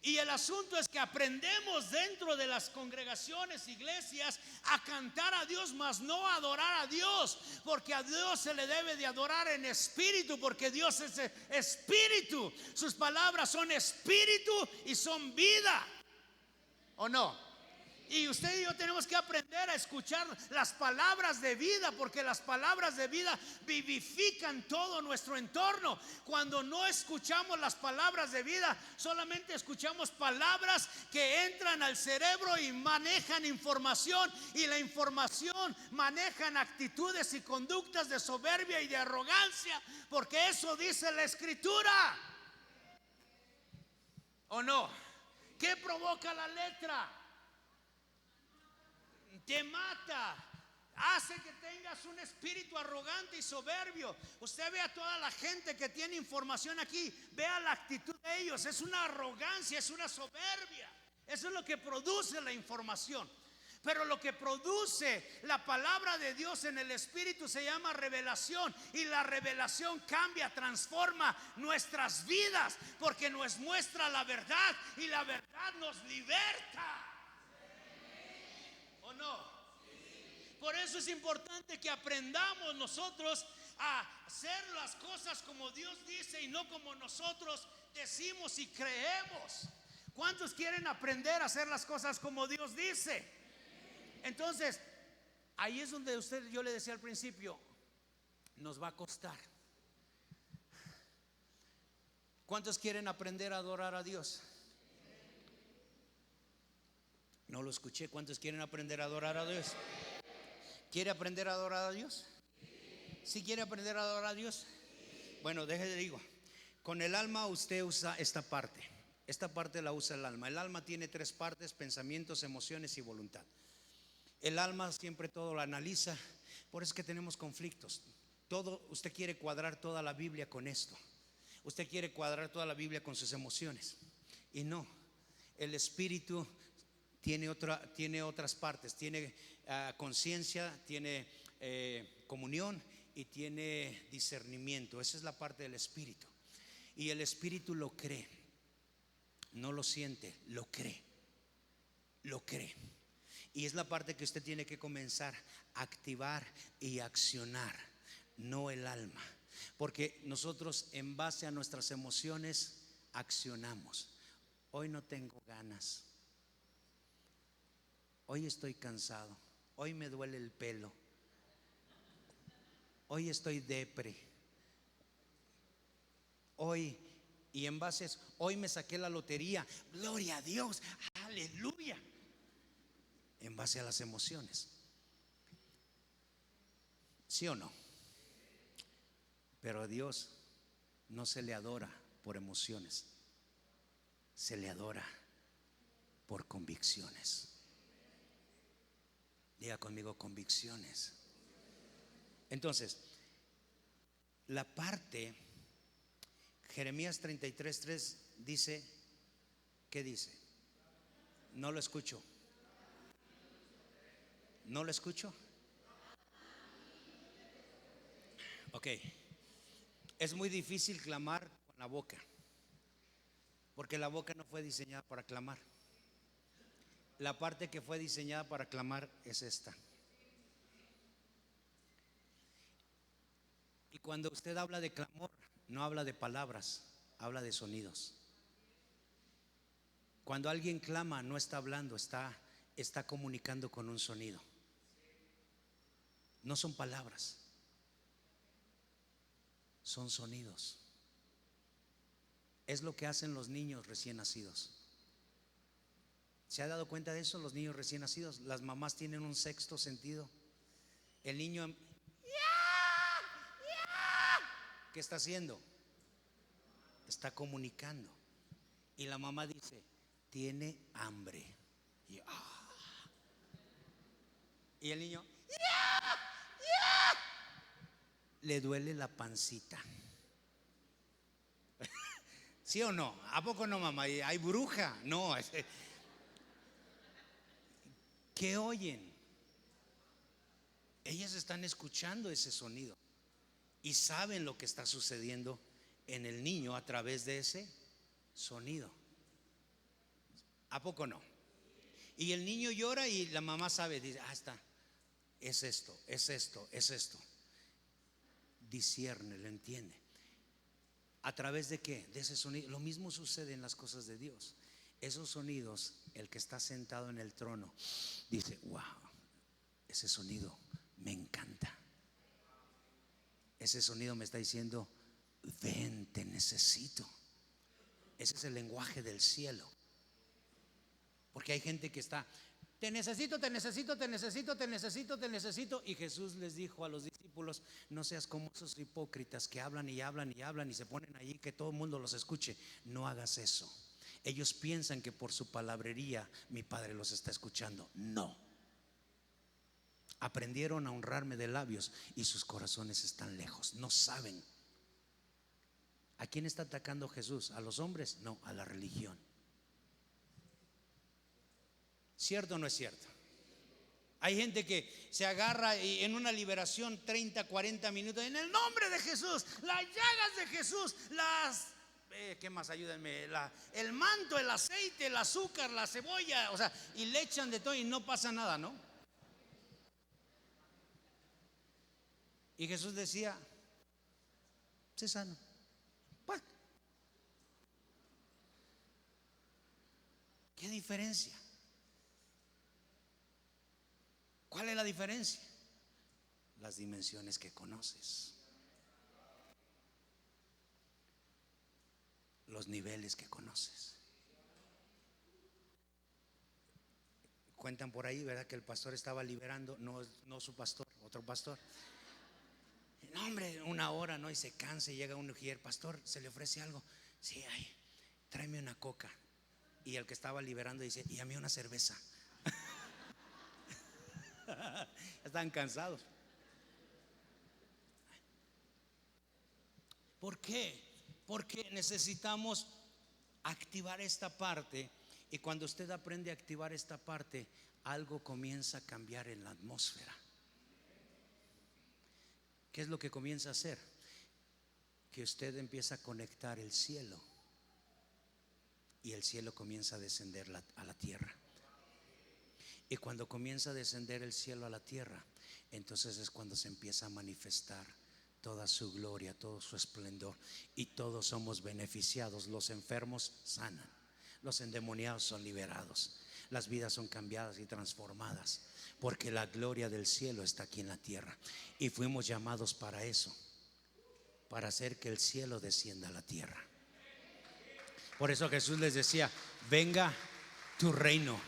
Y el asunto es que aprendemos dentro de las congregaciones, iglesias, a cantar a Dios, mas no a adorar a Dios, porque a Dios se le debe de adorar en espíritu, porque Dios es espíritu. Sus palabras son espíritu y son vida, ¿o no? Y usted y yo tenemos que aprender a escuchar las palabras de vida, porque las palabras de vida vivifican todo nuestro entorno. Cuando no escuchamos las palabras de vida, solamente escuchamos palabras que entran al cerebro y manejan información, y la información manejan actitudes y conductas de soberbia y de arrogancia, porque eso dice la escritura, ¿o no? ¿Qué provoca la letra? Te mata, hace que tengas un espíritu arrogante y soberbio. Usted ve a toda la gente que tiene información aquí, vea la actitud de ellos, es una arrogancia, es una soberbia. Eso es lo que produce la información. Pero lo que produce la palabra de Dios en el espíritu se llama revelación, y la revelación cambia, transforma nuestras vidas, porque nos muestra la verdad, y la verdad nos liberta. No. Por eso es importante que aprendamos nosotros a hacer las cosas como Dios dice y no como nosotros decimos y creemos. ¿Cuántos quieren aprender a hacer las cosas como Dios dice? Entonces, ahí es donde yo le decía al principio, nos va a costar. ¿Cuántos quieren aprender a adorar a Dios? No lo escuché. ¿Cuántos quieren aprender a adorar a Dios? ¿Quiere aprender a adorar a Dios? ¿Sí quiere aprender a adorar a Dios? Bueno, déjale digo, con el alma usted usa esta parte. Esta parte la usa el alma. El alma tiene tres partes: pensamientos, emociones y voluntad. El alma siempre todo lo analiza. Por eso es que tenemos conflictos. Usted quiere cuadrar toda la Biblia con esto. Usted quiere cuadrar toda la Biblia con sus emociones. Y no, el espíritu tiene otras partes, tiene conciencia, tiene comunión y tiene discernimiento. Esa es la parte del espíritu. Y el espíritu lo cree, no lo siente, lo cree. Y es la parte que usted tiene que comenzar a activar y accionar, no el alma. Porque nosotros en base a nuestras emociones accionamos. Hoy no tengo ganas. Hoy estoy cansado. Hoy me duele el pelo. Hoy estoy depre. Hoy, y en base a eso, hoy me saqué la lotería. Gloria a Dios, aleluya. En base a las emociones. ¿Sí o no? Pero a Dios no se le adora por emociones, se le adora por convicciones. Diga conmigo, convicciones. Entonces, la parte, Jeremías 33:3 dice, ¿qué dice? No lo escucho. ¿No lo escucho? Ok. Es muy difícil clamar con la boca, porque la boca no fue diseñada para clamar. La parte que fue diseñada para clamar es esta. Y cuando usted habla de clamor, no habla de palabras, habla de sonidos. Cuando alguien clama, no está hablando, está comunicando con un sonido. No son palabras, son sonidos. Es lo que hacen los niños recién nacidos. ¿Se ha dado cuenta de eso? Los niños recién nacidos, las mamás tienen un sexto sentido. El niño, ¿qué está haciendo? Está comunicando. Y la mamá dice, tiene hambre. Y el niño, le duele la pancita. ¿Sí o no? ¿A poco no, mamá? ¿Hay bruja? No. ¿Qué oyen? Ellas están escuchando ese sonido y saben lo que está sucediendo en el niño a través de ese sonido. ¿A poco no? Y el niño llora y la mamá sabe, dice, está, es esto, es esto, es esto. Discierne, lo entiende. ¿A través de qué? De ese sonido. Lo mismo sucede en las cosas de Dios. Esos sonidos, el que está sentado en el trono dice, wow, ese sonido me encanta. Ese sonido me está diciendo, ven, te necesito. Ese es el lenguaje del cielo. Porque hay gente que está, te necesito, te necesito, te necesito, te necesito, te necesito. Y Jesús les dijo a los discípulos, no seas como esos hipócritas que hablan y hablan y hablan y se ponen allí que todo el mundo los escuche. No hagas eso. Ellos piensan que por su palabrería mi Padre los está escuchando. No. Aprendieron a honrarme de labios y sus corazones están lejos. No saben. ¿A quién está atacando Jesús? ¿A los hombres? No, a la religión. ¿Cierto o no es cierto? Hay gente que se agarra y en una liberación 30, 40 minutos, en el nombre de Jesús, las llagas de Jesús, ¿qué más? Ayúdenme, el manto, el aceite, el azúcar, la cebolla, o sea, y le echan de todo y no pasa nada, ¿no? Y Jesús decía, sé sano. Pues, ¿qué diferencia? ¿Cuál es la diferencia? Las dimensiones que conoces, los niveles que conoces. Cuentan por ahí, ¿verdad? Que el pastor estaba liberando, no su pastor, otro pastor. No, hombre, una hora, ¿no? Y se cansa y llega un ujier, pastor, ¿se le ofrece algo? Sí, ay, tráeme una coca. Y el que estaba liberando dice, y a mí una cerveza. Están cansados. ¿Por qué? Porque necesitamos activar esta parte. Y cuando usted aprende a activar esta parte, algo comienza a cambiar en la atmósfera. ¿Qué es lo que comienza a hacer? Que usted empieza a conectar el cielo y el cielo comienza a descender a la tierra. Y cuando comienza a descender el cielo a la tierra, entonces es cuando se empieza a manifestar toda su gloria, todo su esplendor, y todos somos beneficiados. Los enfermos sanan, los endemoniados son liberados, las vidas son cambiadas y transformadas, porque la gloria del cielo está aquí en la tierra. Y fuimos llamados para eso, para hacer que el cielo descienda a la tierra. Por eso Jesús les decía: venga tu reino,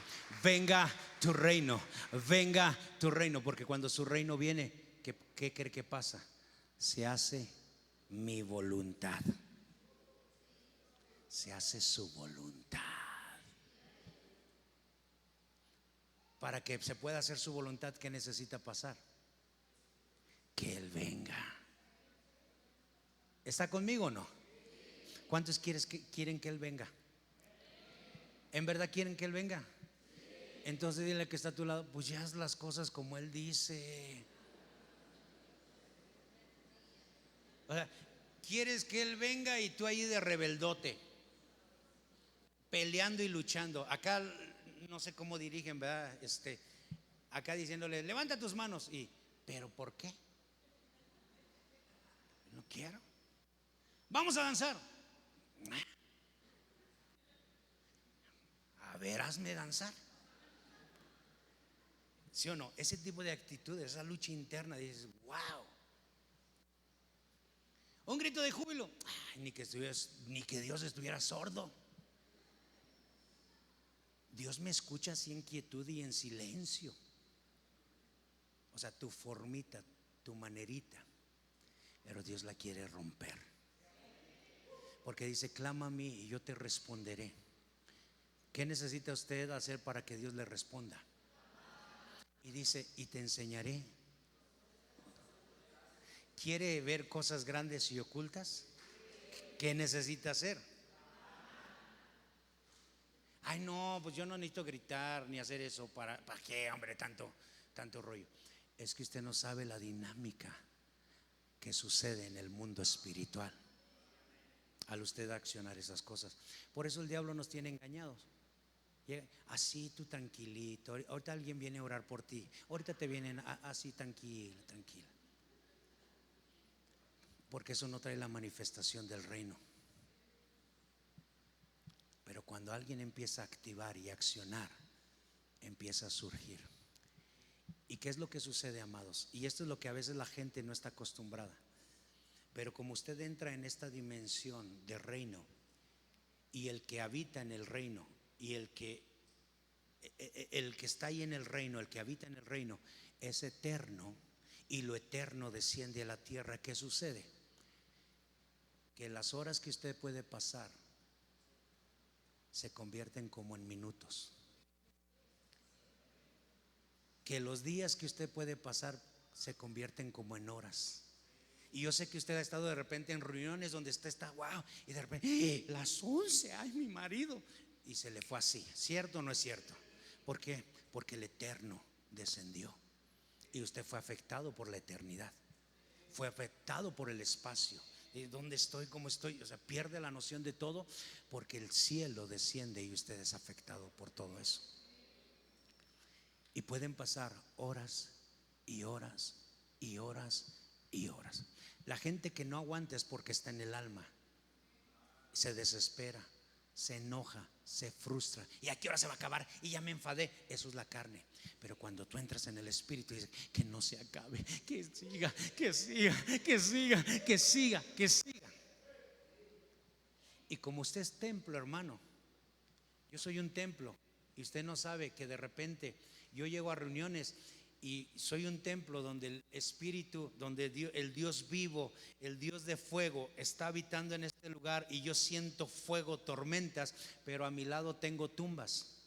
venga tu reino, venga tu reino. Porque cuando su reino viene, ¿qué cree que pasa? Se hace mi voluntad, se hace su voluntad. Para que se pueda hacer su voluntad, ¿qué necesita pasar? Que Él venga. ¿Está conmigo o no? ¿Cuántos quieren que Él venga? ¿En verdad quieren que Él venga? Entonces dile que está a tu lado: pues ya haz las cosas como Él dice. O sea, quieres que Él venga y tú ahí de rebeldote, peleando y luchando. Acá no sé cómo dirigen, ¿verdad? Acá diciéndole: levanta tus manos. ¿Pero por qué? No quiero. Vamos a danzar. A ver, hazme danzar. ¿Sí o no? Ese tipo de actitudes, esa lucha interna, dices: wow. Un grito de júbilo. Ay, ni que Dios estuviera sordo. Dios me escucha así en quietud y en silencio. O sea, tu formita, tu manerita, pero Dios la quiere romper, porque dice: clama a mí y yo te responderé. ¿Qué necesita usted hacer para que Dios le responda? Y dice: y te enseñaré. ¿Quiere ver cosas grandes y ocultas? ¿Qué necesita hacer? Ay, no, pues yo no necesito gritar ni hacer eso. ¿Para qué, hombre, tanto rollo? Es que usted no sabe la dinámica que sucede en el mundo espiritual al usted accionar esas cosas. Por eso el diablo nos tiene engañados. Así tú tranquilito, ahorita alguien viene a orar por ti, ahorita te vienen así tranquila. Porque eso no trae la manifestación del reino. Pero cuando alguien empieza a activar y accionar, empieza a surgir. ¿Y qué es lo que sucede, amados? Y esto es lo que a veces la gente no está acostumbrada. Pero como usted entra en esta dimensión de reino, y el que habita en el reino, y el que está ahí en el reino, el que habita en el reino, es eterno, y lo eterno desciende a la tierra, ¿qué sucede? Que las horas que usted puede pasar se convierten como en minutos. Que los días que usted puede pasar se convierten como en horas. Y yo sé que usted ha estado de repente en reuniones donde usted está wow, y de repente las 11, ay, mi marido, y se le fue así. ¿Cierto o no es cierto? ¿Por qué? Porque el eterno descendió y usted fue afectado por la eternidad, fue afectado por el espacio. ¿Dónde estoy? ¿Cómo estoy? O sea, pierde la noción de todo, porque el cielo desciende y usted es afectado por todo eso. Y pueden pasar horas y horas y horas y horas. La gente que no aguanta es porque está en el alma, se desespera, se enoja, se frustra. ¿Y a qué hora se va a acabar? Y ya me enfadé. Eso es la carne. Pero cuando tú entras en el espíritu, dices: que no se acabe, que siga, que siga, que siga, que siga, que siga. Y como usted es templo, hermano, yo soy un templo, y usted no sabe que de repente yo llego a reuniones y soy un templo donde el espíritu, donde el Dios vivo, el Dios de fuego está habitando en este lugar, y yo siento fuego, tormentas, pero a mi lado tengo tumbas.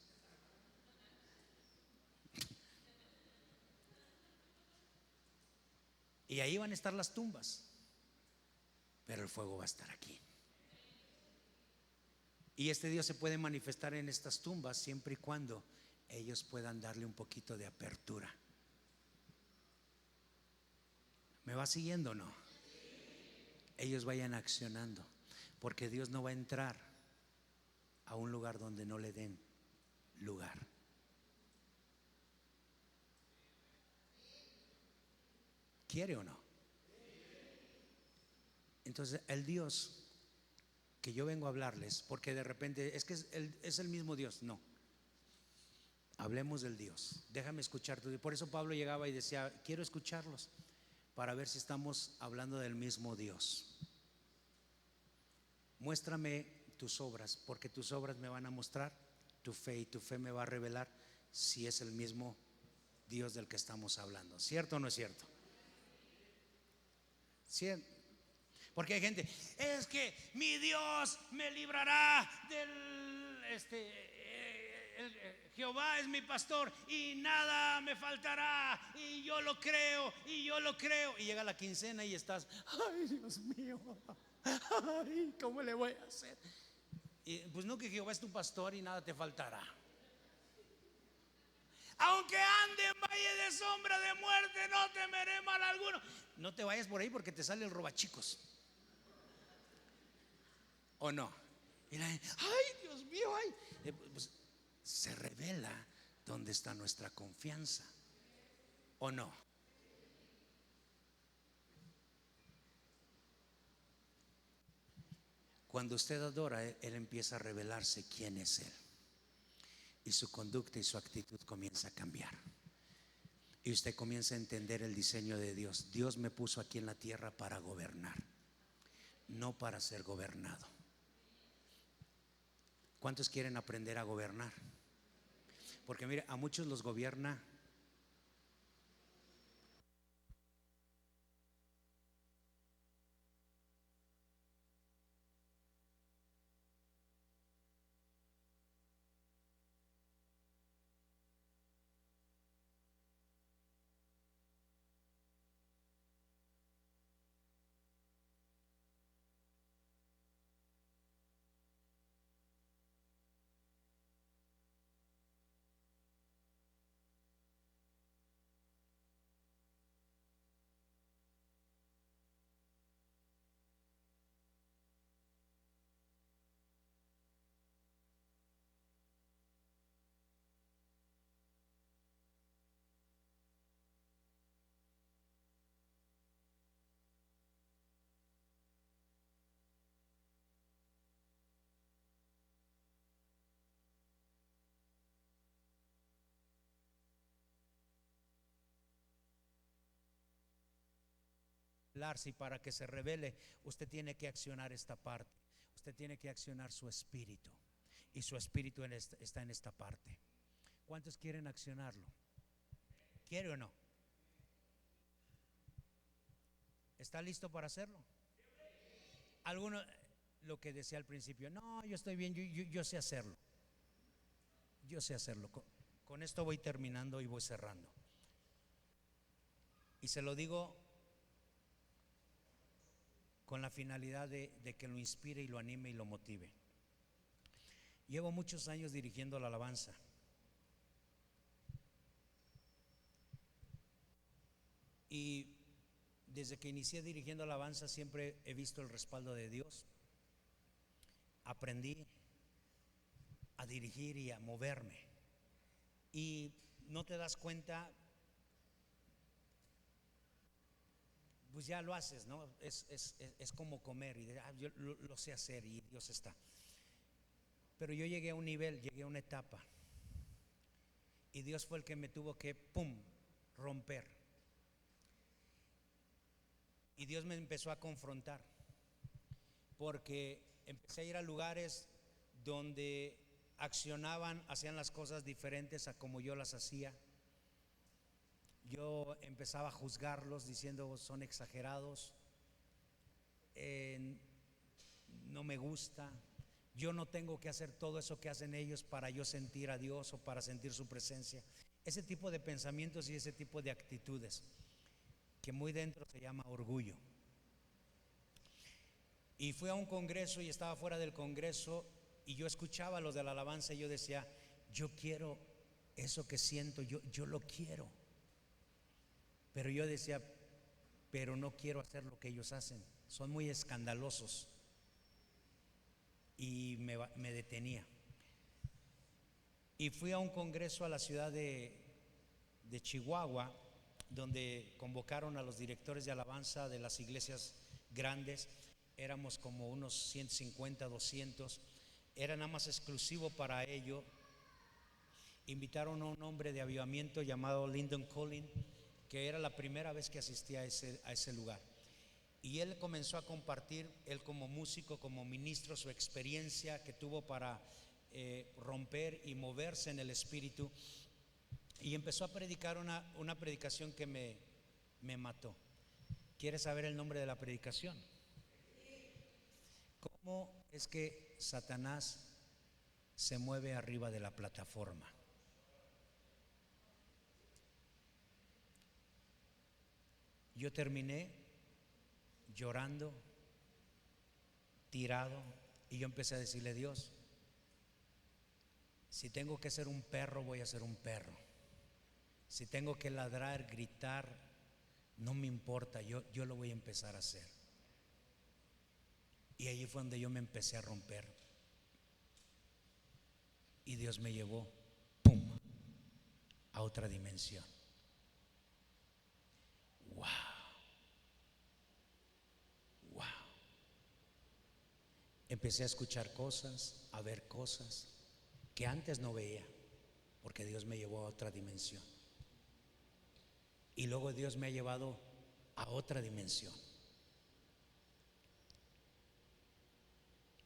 Y ahí van a estar las tumbas, pero el fuego va a estar aquí. Y este Dios se puede manifestar en estas tumbas siempre y cuando ellos puedan darle un poquito de apertura. ¿Me va siguiendo o no? Ellos vayan accionando, porque Dios no va a entrar a un lugar donde no le den lugar. ¿Quiere o no? Entonces el Dios que yo vengo a hablarles, porque de repente es que es el mismo Dios, no. Hablemos del Dios. Déjame escuchar tu Dios. Por eso Pablo llegaba y decía, quiero escucharlos para ver si estamos hablando del mismo Dios. Muéstrame tus obras, porque tus obras me van a mostrar tu fe, y tu fe me va a revelar si es el mismo Dios del que estamos hablando. ¿Cierto o no es cierto? ¿Cierto? Porque hay gente, es que mi Dios me librará del Jehová es mi pastor y nada me faltará, y yo lo creo, y yo lo creo. Y llega la quincena y estás, ay Dios mío, ay, ¿cómo le voy a hacer? Y pues no, que Jehová es tu pastor y nada te faltará. Aunque ande en valle de sombra de muerte, no temeré mal alguno. No te vayas por ahí porque te sale el robachicos. ¿O no? Y la gente, ay Dios mío, ay. Pues, se revela dónde está nuestra confianza, ¿o no? Cuando usted adora, Él empieza a revelarse quién es Él, y su conducta y su actitud comienza a cambiar, y usted comienza a entender el diseño de Dios. Dios me puso aquí en la tierra para gobernar, no para ser gobernado. ¿Cuántos quieren aprender a gobernar? Porque mire, a muchos los gobierna y para que se revele, usted tiene que accionar esta parte. Usted tiene que accionar su espíritu, y su espíritu está en esta parte. ¿Cuántos quieren accionarlo? ¿Quiere o no? ¿Está listo para hacerlo? Alguno, lo que decía al principio, no, yo estoy bien, yo sé hacerlo. Yo sé hacerlo. Con esto voy terminando y voy cerrando. Y se lo digo con la finalidad de que lo inspire y lo anime y lo motive. Llevo muchos años dirigiendo la alabanza, y desde que inicié dirigiendo alabanza siempre he visto el respaldo de Dios. Aprendí a dirigir y a moverme, y no te das cuenta, pues ya lo haces, ¿no? Es como comer y yo lo sé hacer y Dios está. Pero yo llegué a un nivel, llegué a una etapa, y Dios fue el que me tuvo que, pum, romper. Y Dios me empezó a confrontar, porque empecé a ir a lugares donde accionaban, hacían las cosas diferentes a como yo las hacía. Yo empezaba a juzgarlos diciendo, son exagerados, no me gusta, yo no tengo que hacer todo eso que hacen ellos para yo sentir a Dios o para sentir su presencia. Ese tipo de pensamientos y ese tipo de actitudes, que muy dentro se llama orgullo. Y fui a un congreso y estaba fuera del congreso, y yo escuchaba a los de la alabanza y yo decía, yo quiero eso que siento, yo lo quiero. Pero yo decía, pero no quiero hacer lo que ellos hacen, son muy escandalosos. Y me detenía. Y fui a un congreso a la ciudad de Chihuahua, donde convocaron a los directores de alabanza de las iglesias grandes. Éramos como unos 150, 200. Era nada más exclusivo para ello. Invitaron a un hombre de avivamiento llamado Lyndon Collin, que era la primera vez que asistía a ese lugar. Y él comenzó a compartir, él como músico, como ministro, su experiencia que tuvo para romper y moverse en el espíritu. Y empezó a predicar una predicación que me mató. ¿Quieres saber el nombre de la predicación? ¿Cómo es que Satanás se mueve arriba de la plataforma? Yo terminé llorando, tirado, y yo empecé a decirle: Dios, si tengo que ser un perro, voy a ser un perro. Si tengo que ladrar, gritar, no me importa, yo lo voy a empezar a hacer. Y ahí fue donde yo me empecé a romper. Y Dios me llevó, ¡pum!, a otra dimensión. ¡Wow! ¡Wow! Empecé a escuchar cosas, a ver cosas que antes no veía, porque Dios me llevó a otra dimensión. Y luego Dios me ha llevado a otra dimensión.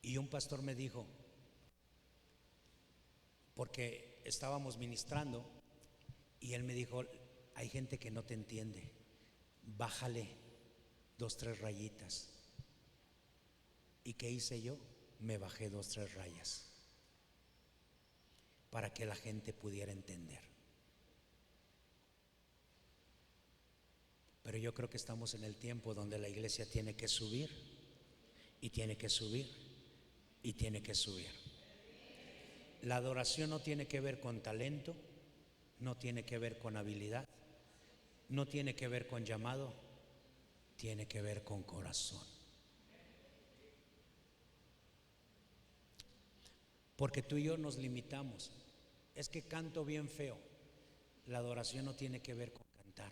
Y un pastor me dijo, porque estábamos ministrando, y él me dijo: hay gente que no te entiende, bájale 2, 3 rayitas. ¿Y qué hice yo? Me bajé 2, 3 rayas para que la gente pudiera entender. Pero yo creo que estamos en el tiempo donde la iglesia tiene que subir, y tiene que subir, y tiene que subir. La adoración no tiene que ver con talento, no tiene que ver con habilidad, no tiene que ver con llamado, tiene que ver con corazón. Porque tú y yo nos limitamos. Es que canto bien feo. La adoración no tiene que ver con cantar.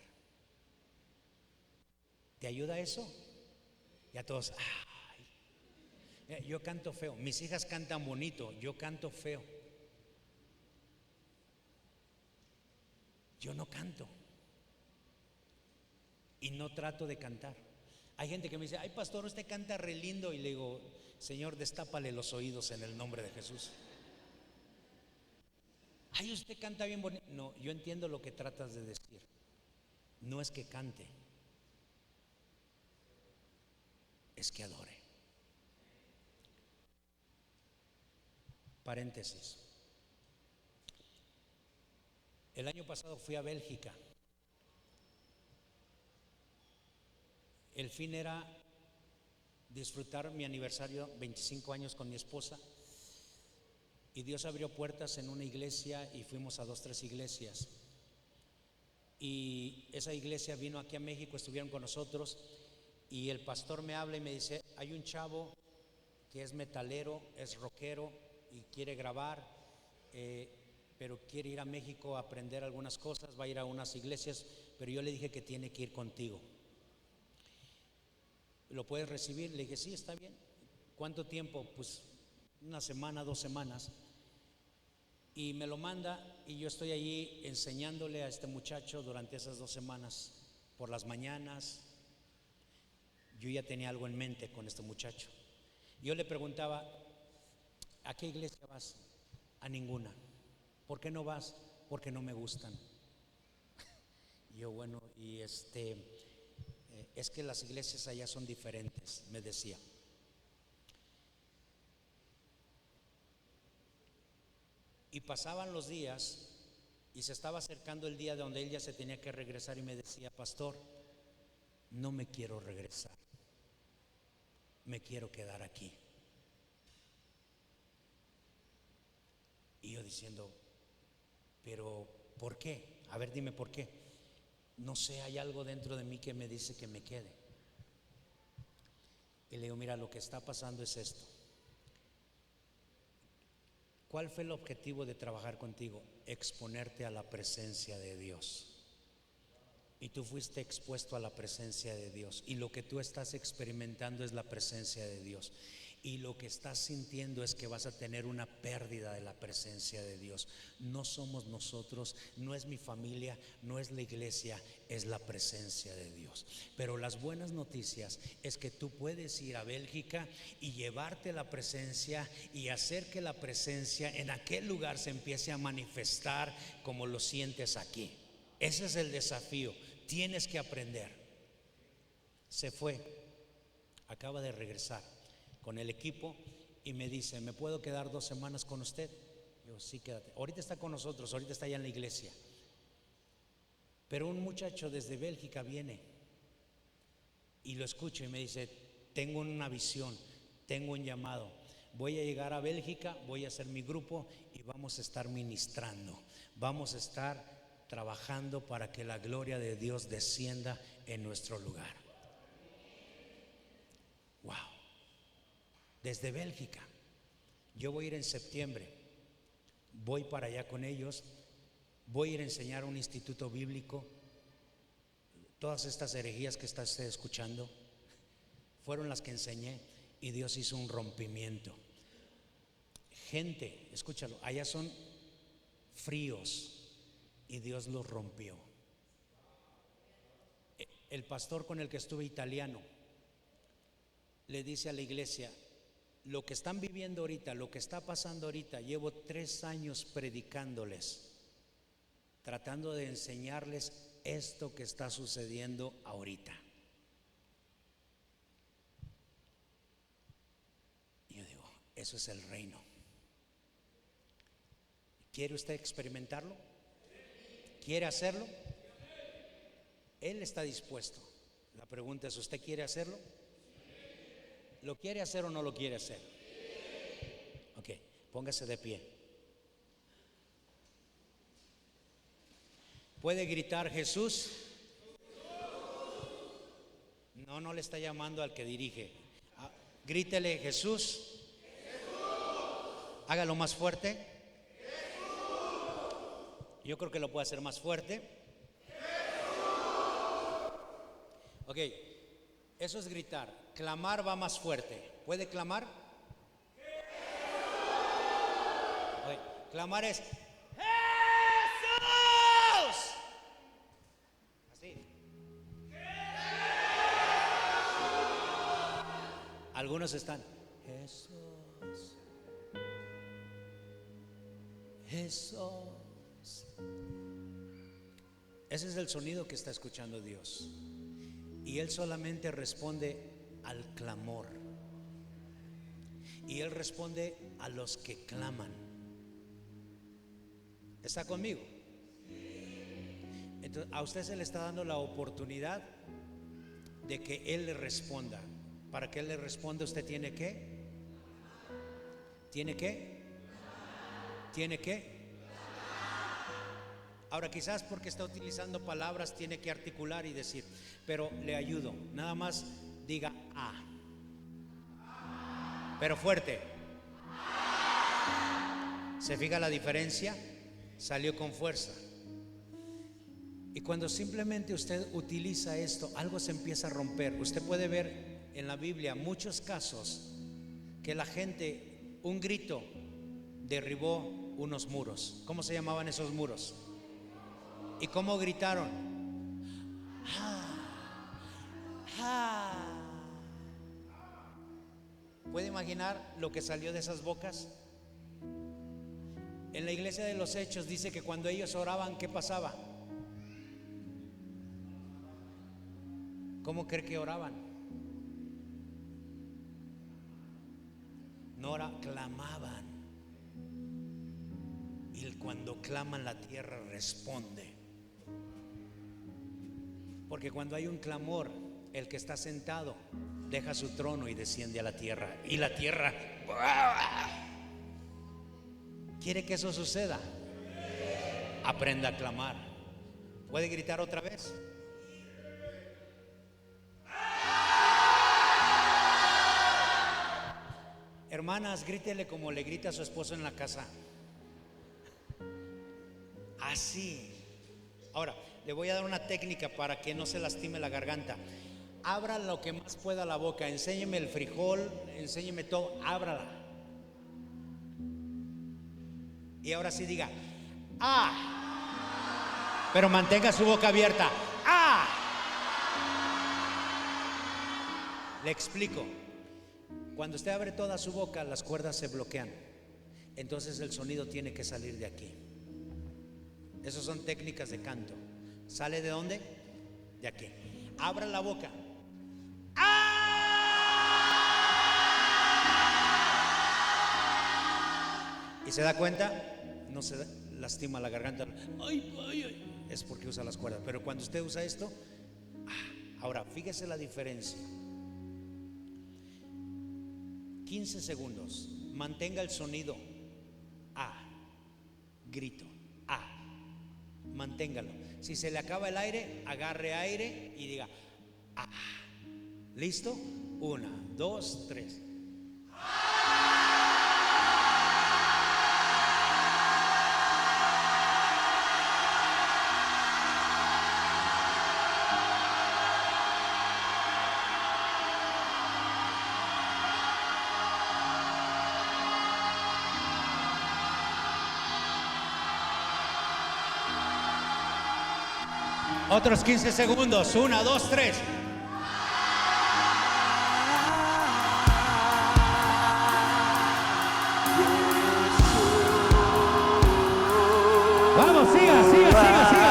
¿Te ayuda eso? Y a todos, yo canto feo. Mis hijas cantan bonito, yo canto feo. Yo no canto. Y no trato de cantar. Hay gente que me dice: ay, pastor, usted canta re lindo. Y le digo: Señor, destápale los oídos en el nombre de Jesús. Ay, usted canta bien bonito. No, yo entiendo lo que tratas de decir. No es que cante, es que adore. Paréntesis. El año pasado fui a Bélgica. El fin era disfrutar mi aniversario, 25 años con mi esposa. Y Dios abrió puertas en una iglesia y fuimos a 2, 3 iglesias. Y esa iglesia vino aquí a México, estuvieron con nosotros. Y el pastor me habla y me dice: hay un chavo que es metalero, es rockero y quiere grabar, pero quiere ir a México a aprender algunas cosas, va a ir a unas iglesias, pero yo le dije que tiene que ir contigo. ¿Lo puedes recibir? Le dije: sí, está bien. ¿Cuánto tiempo? Pues 1 semana, 2 semanas. Y me lo manda, y yo estoy allí enseñándole a este muchacho durante esas 2 semanas. Por las mañanas yo ya tenía algo en mente con este muchacho. Yo le preguntaba: ¿a qué iglesia vas? A ninguna. ¿Por qué no vas? Porque no me gustan. Y yo: bueno, y es que las iglesias allá son diferentes, me decía. Y pasaban los días y se estaba acercando el día donde él ya se tenía que regresar, y me decía: pastor, no me quiero regresar, me quiero quedar aquí. Y yo diciendo: pero ¿por qué? A ver, dime por qué. No sé, hay algo dentro de mí que me dice que me quede. Y le digo: mira, lo que está pasando es esto. ¿Cuál fue el objetivo de trabajar contigo? Exponerte a la presencia de Dios. y tú fuiste expuesto a la presencia de Dios, y lo que tú estás experimentando es la presencia de Dios, y lo que estás sintiendo es que vas a tener una pérdida de la presencia de Dios. No somos nosotros, no es mi familia, no es la iglesia, es la presencia de Dios. Pero las buenas noticias es que tú puedes ir a Bélgica y llevarte la presencia y hacer que la presencia en aquel lugar se empiece a manifestar como lo sientes aquí. Ese es el desafío. Tienes que aprender. Se fue, acaba de regresar con el equipo y me dice: ¿me puedo quedar 2 semanas con usted? Yo: sí, quédate. Ahorita está con nosotros, ahorita está allá en la iglesia. Pero un muchacho desde Bélgica viene y lo escucho y me dice: tengo una visión, tengo un llamado, voy a llegar a Bélgica, voy a hacer mi grupo y vamos a estar ministrando, vamos a estar trabajando para que la gloria de Dios descienda en nuestro lugar. Wow. Desde Bélgica. Yo voy a ir en septiembre, voy para allá con ellos, voy a ir a enseñar a un instituto bíblico. Todas estas herejías que está usted escuchando fueron las que enseñé, y Dios hizo un rompimiento. Gente, escúchalo, allá son fríos y Dios los rompió. El pastor con el que estuve, italiano, le dice a la iglesia: lo que están viviendo ahorita, lo que está pasando ahorita, llevo 3 años predicándoles, tratando de enseñarles esto que está sucediendo ahorita. Y yo digo: eso es el reino. ¿Quiere usted experimentarlo? ¿Quiere hacerlo? Él está dispuesto. La pregunta es: ¿usted quiere hacerlo? ¿Lo quiere hacer o no lo quiere hacer? Ok, póngase de pie. ¿Puede gritar Jesús? No, no le está llamando al que dirige. Grítele Jesús. Hágalo más fuerte. Yo creo que lo puede hacer más fuerte. Ok, eso es gritar. Clamar va más fuerte. ¿Puede clamar? Okay. Clamar es ¡Jesús! Así. Algunos están: Jesús, Jesús. Ese es el sonido que está escuchando Dios. Y Él solamente responde al clamor. Y Él responde a los que claman. ¿Está conmigo? Entonces, a usted se le está dando la oportunidad de que Él le responda. Para que Él le responda, usted tiene que ahora, quizás porque está utilizando palabras tiene que articular y decir, pero le ayudo. Nada más diga pero fuerte. ¿Se fija la diferencia? Salió con fuerza. Y cuando simplemente usted utiliza esto, algo se empieza a romper. Usted puede ver en la Biblia muchos casos que la gente, un grito derribó unos muros. ¿Cómo se llamaban esos muros? ¿Y cómo gritaron? ¿Puede imaginar lo que salió de esas bocas? En la iglesia de los Hechos dice que cuando ellos oraban, ¿qué pasaba? ¿Cómo cree que oraban? No clamaban. Y cuando claman, la tierra responde. Porque cuando hay un clamor, el que está sentado deja su trono y desciende a la tierra. Y la tierra quiere que eso suceda. Aprenda a clamar. ¿Puede gritar otra vez? Hermanas, grítele como le grita a su esposo en la casa. Así. Ahora, le voy a dar una técnica para que no se lastime la garganta. Abra lo que más pueda la boca. Enséñeme el frijol, enséñeme todo, ábrala. Y ahora sí diga ¡ah! Pero mantenga su boca abierta. ¡Ah! Le explico. Cuando usted abre toda su boca, las cuerdas se bloquean. Entonces el sonido tiene que salir de aquí. Esas son técnicas de canto. ¿Sale de dónde? De aquí. Abra la boca. ¡Ah! ¿Y se da cuenta? No se lastima la garganta. ¡Ay, ay, ay! Es porque usa las cuerdas. Pero cuando usted usa esto, ahora fíjese la diferencia. 15 segundos. Mantenga el sonido grito manténgalo. Si se le acaba el aire, agarre aire y diga ¿listo? 1, 2, 3. Otros 15 segundos. 1, 2, 3. Vamos, siga, siga, siga, siga.